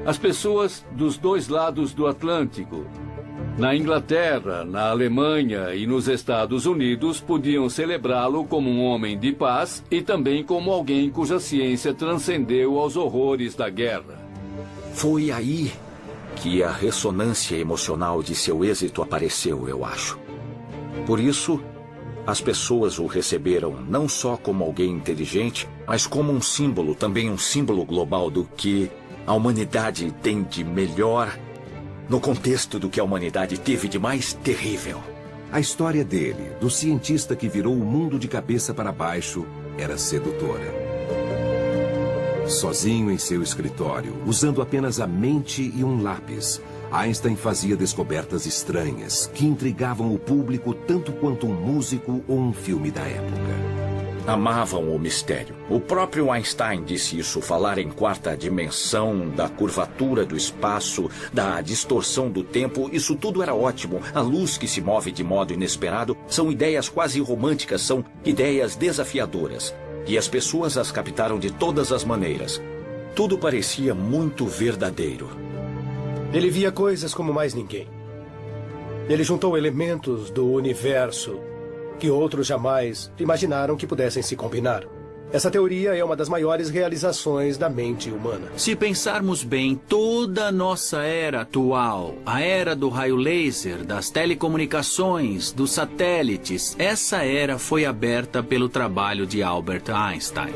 As pessoas dos 2 lados do Atlântico, na Inglaterra, na Alemanha e nos Estados Unidos, podiam celebrá-lo como um homem de paz e também como alguém cuja ciência transcendeu aos horrores da guerra. Foi aí que a ressonância emocional de seu êxito apareceu, eu acho. Por isso, as pessoas o receberam não só como alguém inteligente, mas como um símbolo, também um símbolo global do que a humanidade tem de melhor no contexto do que a humanidade teve de mais terrível. A história dele, do cientista que virou o mundo de cabeça para baixo, era sedutora. Sozinho em seu escritório, usando apenas a mente e um lápis, Einstein fazia descobertas estranhas que intrigavam o público tanto quanto um músico ou um filme da época. Amavam o mistério. O próprio Einstein disse isso, falar em 4ª dimensão, da curvatura do espaço, da distorção do tempo, isso tudo era ótimo. A luz que se move de modo inesperado são ideias quase românticas, são ideias desafiadoras. E as pessoas as captaram de todas as maneiras. Tudo parecia muito verdadeiro. Ele via coisas como mais ninguém. Ele juntou elementos do universo que outros jamais imaginaram que pudessem se combinar. Essa teoria é uma das maiores realizações da mente humana. Se pensarmos bem, toda a nossa era atual, a era do raio laser, das telecomunicações, dos satélites, essa era foi aberta pelo trabalho de Albert Einstein.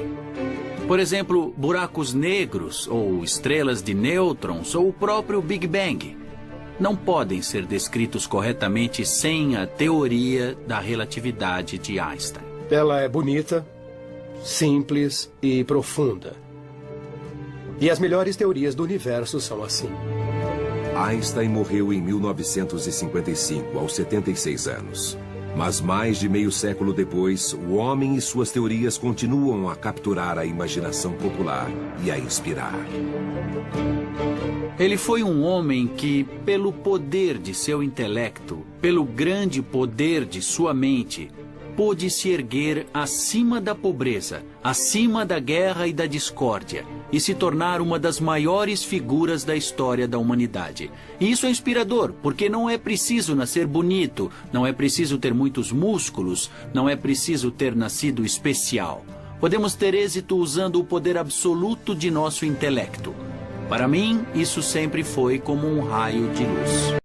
Por exemplo, buracos negros, ou estrelas de nêutrons, ou o próprio Big Bang, não podem ser descritos corretamente sem a teoria da relatividade de Einstein. Ela é bonita, simples e profunda. E as melhores teorias do universo são assim. Einstein morreu em 1955, aos 76 anos. Mas mais de meio século depois, o homem e suas teorias continuam a capturar a imaginação popular e a inspirar. Ele foi um homem que, pelo poder de seu intelecto, pelo grande poder de sua mente, pôde se erguer acima da pobreza, acima da guerra e da discórdia, e se tornar uma das maiores figuras da história da humanidade. E isso é inspirador, porque não é preciso nascer bonito, não é preciso ter muitos músculos, não é preciso ter nascido especial. Podemos ter êxito usando o poder absoluto de nosso intelecto. Para mim, isso sempre foi como um raio de luz.